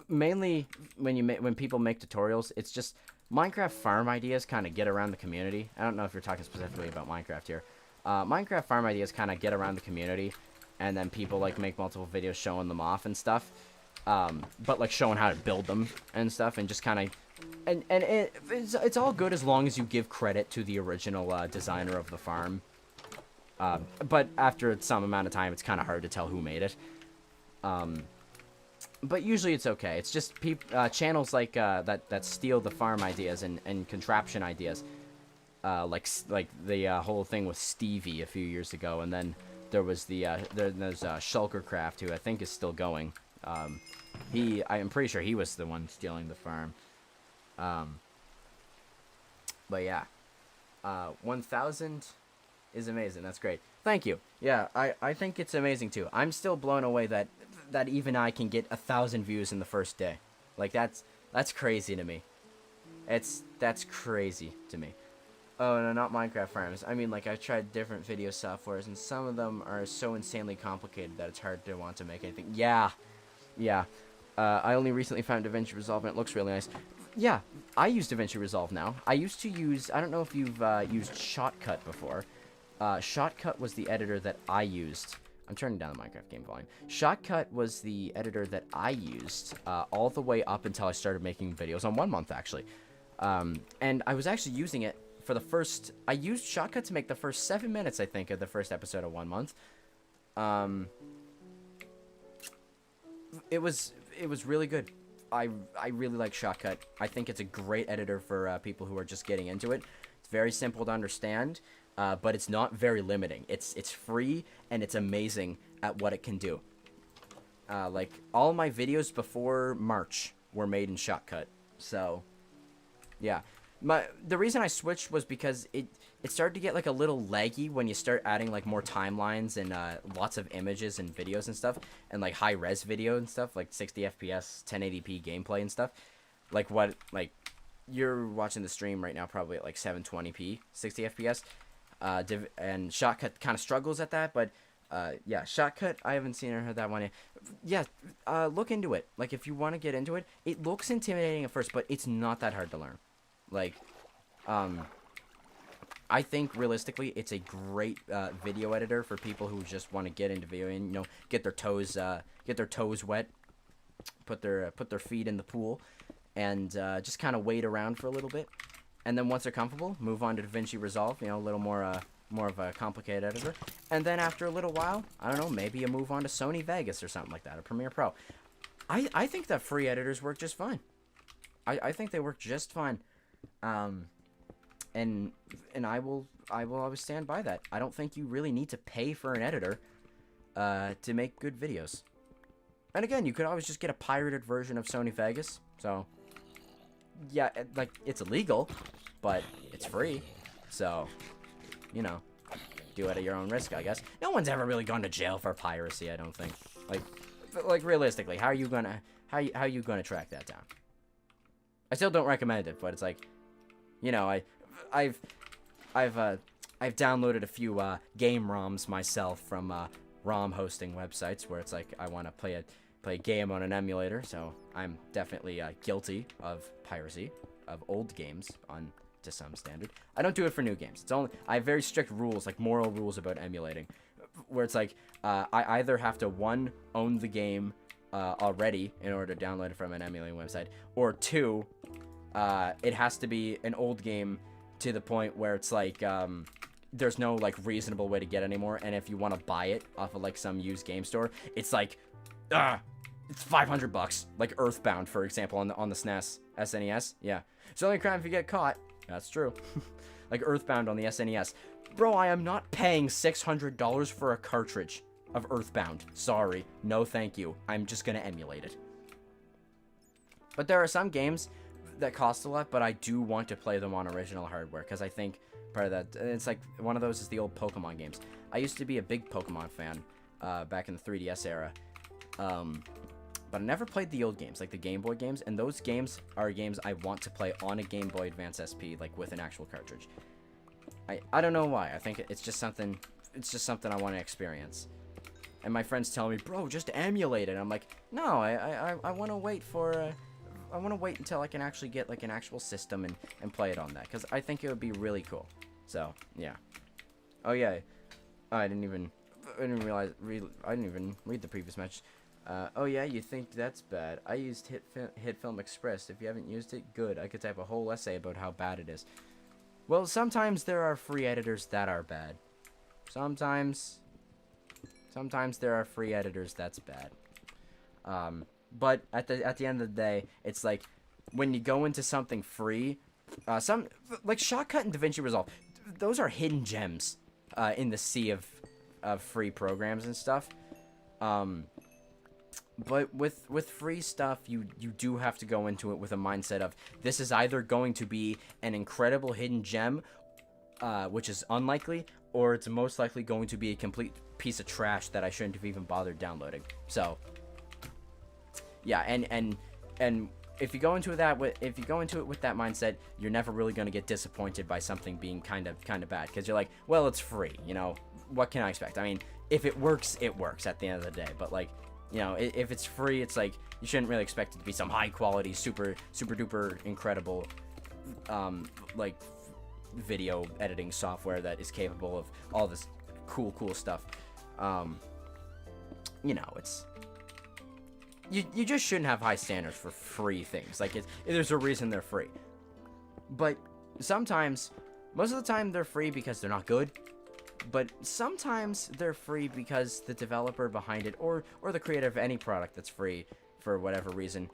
Mainly when people make tutorials, it's just Minecraft farm ideas kind of get around the community. I don't know if you're talking specifically about Minecraft here. Minecraft farm ideas kind of get around the community, and then people like make multiple videos showing them off and stuff. But like showing how to build them and stuff, and just kind of, and it's all good as long as you give credit to the original designer of the farm. But after some amount of time, it's kind of hard to tell who made it. But usually it's okay. It's just channels like that steal the farm ideas and contraption ideas. Like the whole thing with Stevie a few years ago, and then there was there's Shulkercraft, who I think is still going. I'm pretty sure he was the one stealing the farm. But yeah, 1,000 is amazing. That's great. Thank you. Yeah, I think it's amazing too. I'm still blown away that even I can get 1,000 views in the first day. Like that's crazy to me. That's crazy to me. Oh no, not Minecraft farms. I mean, like, I've tried different video softwares, and some of them are so insanely complicated that it's hard to want to make anything. Yeah. I only recently found DaVinci Resolve, and it looks really nice. Yeah, I use DaVinci Resolve now. I used to use, I don't know if you've used Shotcut before. Shotcut was the editor that I used. I'm turning down the Minecraft game volume. Shotcut was the editor that I used all the way up until I started making videos on 1 month, actually. And I was actually using it for the first... I used Shotcut to make the first 7 minutes, I think, of the first episode of 1 month. It was really good. I really like Shotcut. I think it's a great editor for people who are just getting into it. It's very simple to understand, but it's not very limiting. It's free, and it's amazing at what it can do. Like, all my videos before March were made in Shotcut. So, yeah. The reason I switched was because it started to get like a little laggy when you start adding like more timelines and lots of images and videos and stuff, and like high res video and stuff, like 60 FPS 1080p gameplay and stuff. Like you're watching the stream right now probably at like 720p 60 FPS, and Shotcut kind of struggles at that, but yeah, Shotcut, I haven't seen or heard that one yet. Yeah, look into it. Like, if you want to get into it, it looks intimidating at first, but it's not that hard to learn. Like, I think realistically, it's a great video editor for people who just want to get into video and, you know, get their toes wet, put their feet in the pool, and just kind of wait around for a little bit, and then once they're comfortable, move on to DaVinci Resolve. You know, a little more of a complicated editor, and then after a little while, I don't know, maybe you move on to Sony Vegas or something like that, or Premiere Pro. I think that free editors work just fine. I think they work just fine. And I will always stand by that. I don't think you really need to pay for an editor to make good videos. And again, you could always just get a pirated version of Sony Vegas. So yeah, like, it's illegal, but it's free. So, you know, do it at your own risk, I guess. No one's ever really gone to jail for piracy, I don't think. Like realistically, how are you gonna track that down? I still don't recommend it, but it's like, you know, I've downloaded a few game ROMs myself from ROM hosting websites where it's like I want to play a game on an emulator, so I'm definitely guilty of piracy of old games to some standard. I don't do it for new games. I have very strict rules, like moral rules about emulating, where it's like I either have to, 1, own the game already in order to download it from an emulating website, or 2, it has to be an old game to the point where it's like there's no like reasonable way to get it anymore, and if you want to buy it off of like some used game store, it's like it's $500, like Earthbound, for example, on the SNES. Yeah, it's only a crime if you get caught. That's true. Like Earthbound on the SNES. Bro, I am not paying $600 for a cartridge of Earthbound. Sorry, no thank you. I'm just gonna emulate it. But there are some games that cost a lot, but I do want to play them on original hardware, because I think part of that, it's like one of those is the old Pokemon games. I used to be a big Pokemon fan back in the 3DS era, but I never played the old games, like the Game Boy games, and those games are games I want to play on a Game Boy Advance SP, like with an actual cartridge. I don't know why. I think it's just something I want to experience. And my friends tell me, bro, just emulate it. I'm like, no, I want to wait for I want to wait until I can actually get like an actual system and play it on that, because I think it would be really cool. So yeah. Oh yeah, I didn't even read the previous match. Oh yeah, you think that's bad? I used HitFilm Express. If you haven't used it, good. I could type a whole essay about how bad it is. Well, sometimes there are free editors that are bad. Sometimes there are free editors that's bad. But at the end of the day, it's like when you go into something free, some like Shotcut and DaVinci Resolve, those are hidden gems in the sea of free programs and stuff. But with free stuff, you do have to go into it with a mindset of this is either going to be an incredible hidden gem, which is unlikely, or it's most likely going to be a complete piece of trash that I shouldn't have even bothered downloading. So, yeah, and if you go into it with that mindset, you're never really going to get disappointed by something being kind of bad, because you're like, well, it's free, you know, what can I expect? I mean, if it works, it works at the end of the day. But like, you know, if it's free, it's like you shouldn't really expect it to be some high quality, super duper incredible, like video editing software that is capable of all this cool stuff. You know, it's you just shouldn't have high standards for free things. Like there's a reason they're free. But sometimes, most of the time, they're free because they're not good. But sometimes they're free because the developer behind it, or the creator of any product that's free for whatever reason,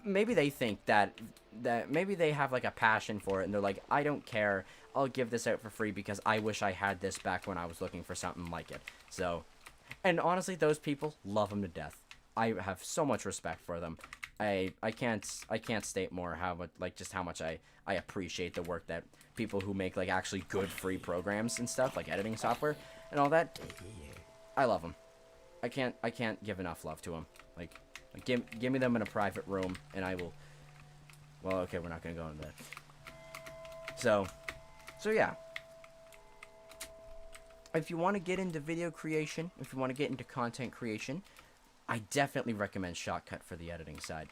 maybe they think that maybe they have like a passion for it, and they're like, I don't care, I'll give this out for free because I wish I had this back when I was looking for something like it. So, and honestly, those people, love them to death. I have so much respect for them. I can't state more how much I appreciate the work that people who make like actually good free programs and stuff, like editing software and all that. I love them. I can't give enough love to them. Like give me them in a private room and I will. Well, okay, we're not gonna go into that. So yeah. If you want to get into video creation, if you want to get into content creation, I definitely recommend Shotcut for the editing side.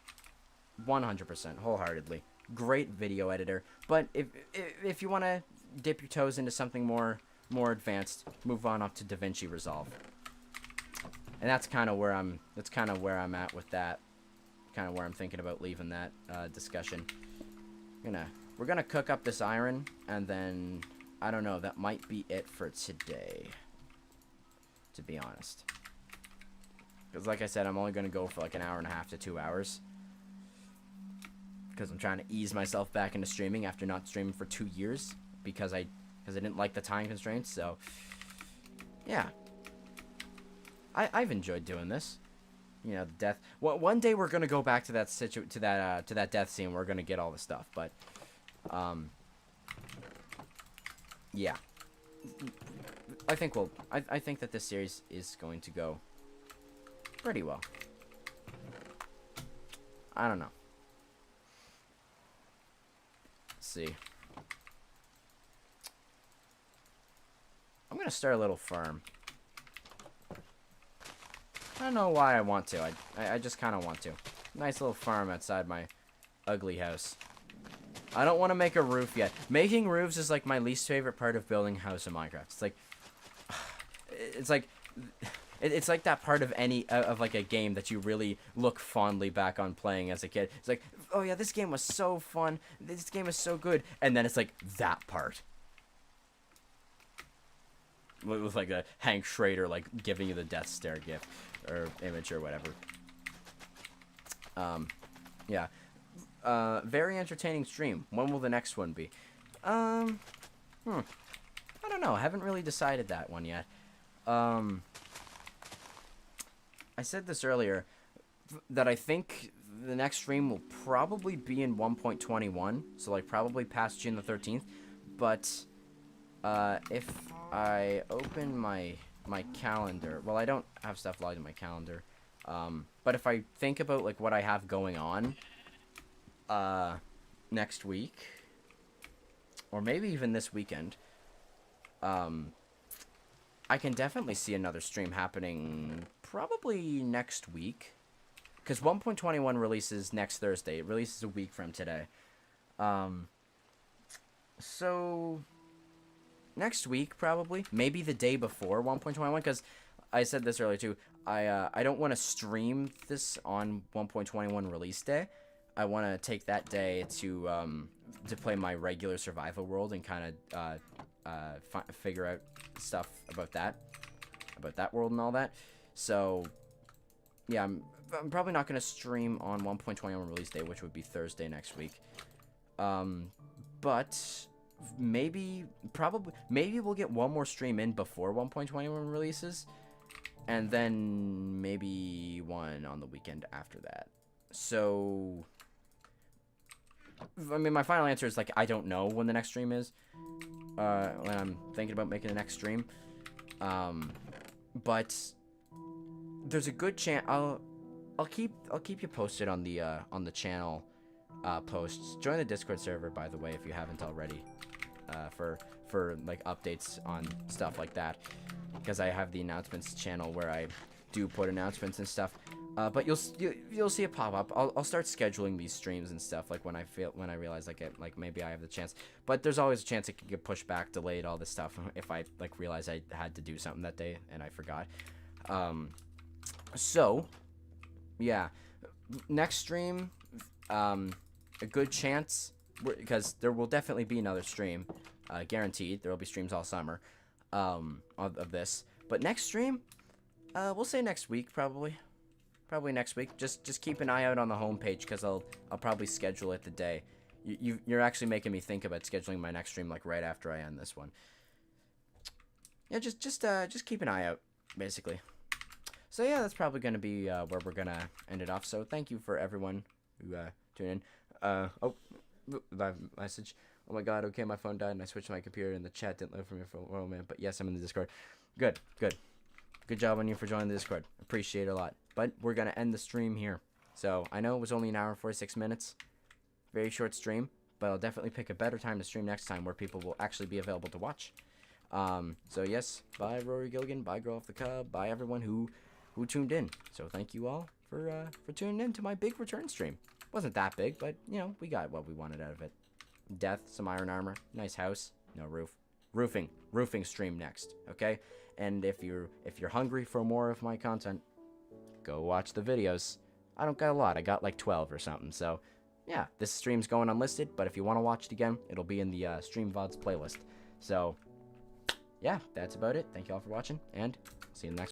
100%, wholeheartedly. Great video editor. But if you want to dip your toes into something more advanced, move on up to DaVinci Resolve. And that's kind of where I'm at with that. Kind of where I'm thinking about leaving that discussion. We're gonna cook up this iron, and then I don't know, that might be it for today, to be honest. Because like I said, I'm only going to go for like an hour and a half to 2 hours. Because I'm trying to ease myself back into streaming after not streaming for 2 years. Because I didn't like the time constraints. So, yeah. I've enjoyed doing this. You know, death. One day we're going to go back to that to that death scene. We're going to get all the stuff. But, yeah. I think that this series is going to go pretty well. I don't know. Let's see. I'm gonna start a little farm. I don't know why I want to. I just kind of want to. Nice little farm outside my ugly house. I don't want to make a roof yet. Making roofs is like my least favorite part of building a house in Minecraft. It's like that part of like a game that you really look fondly back on playing as a kid. It's like, oh yeah, this game was so fun. This game is so good. And then it's like that part. With like a Hank Schrader like giving you the death stare gift or image or whatever. Yeah. Very entertaining stream. When will the next one be? I don't know. I haven't really decided that one yet. I said this earlier, that I think the next stream will probably be in 1.21, so like probably past June the 13th, but if I open my calendar, well, I don't have stuff logged in my calendar, but if I think about like what I have going on next week, or maybe even this weekend, I can definitely see another stream happening probably next week. Because 1.21 releases next Thursday. It releases a week from today. So, next week, probably. Maybe the day before 1.21, because I said this earlier, too. I don't want to stream this on 1.21 release day. I want to take that day to play my regular survival world and kind of figure out stuff about that world and all that. So yeah, I'm probably not going to stream on 1.21 release day, which would be Thursday next week. But maybe we'll get one more stream in before 1.21 releases, and then maybe one on the weekend after that. So I mean, my final answer is, like, I don't know when the next stream is, when I'm thinking about making the next stream. But there's a good chance I'll keep you posted on the channel posts. Join the Discord server, by the way, if you haven't already, for like updates on stuff like that, because I have the announcements channel where I do put announcements and stuff. But you'll see it pop up. I'll start scheduling these streams and stuff, like when I realize like maybe I have the chance. But there's always a chance it could get pushed back, delayed, all this stuff, if I like realize I had to do something that day and I forgot. So yeah, next stream, a good chance, because there will definitely be another stream, guaranteed. There will be streams all summer, of this. But next stream, we'll say next week, probably next week. Just keep an eye out on the homepage, because I'll probably schedule it the day. You're actually making me think about scheduling my next stream, like, right after I end this one. Yeah, just keep an eye out, basically. So yeah, that's probably gonna be where we're gonna end it off. So thank you for everyone who tuned in. Oh, live message. Oh my god, okay, my phone died and I switched to my computer and the chat didn't load for me for a moment. But yes, I'm in the Discord. Good job on you for joining the Discord. Appreciate it a lot. But we're gonna end the stream here. So I know it was only an hour and 46 minutes. Very short stream, but I'll definitely pick a better time to stream next time, where people will actually be available to watch. So yes, bye Rory Gilligan, bye Girl Off the Cub, bye everyone who tuned in. So thank you all for tuning in to my big return stream. Wasn't that big, but you know, we got what we wanted out of it. Death, some iron armor, nice house, no roof. Roofing stream next, okay? And if you're hungry for more of my content, go watch the videos. I don't got a lot. I got like 12 or something. So yeah, this stream's going unlisted, but if you want to watch it again, it'll be in the Stream VODs playlist. So yeah, that's about it. Thank you all for watching, and see you in the next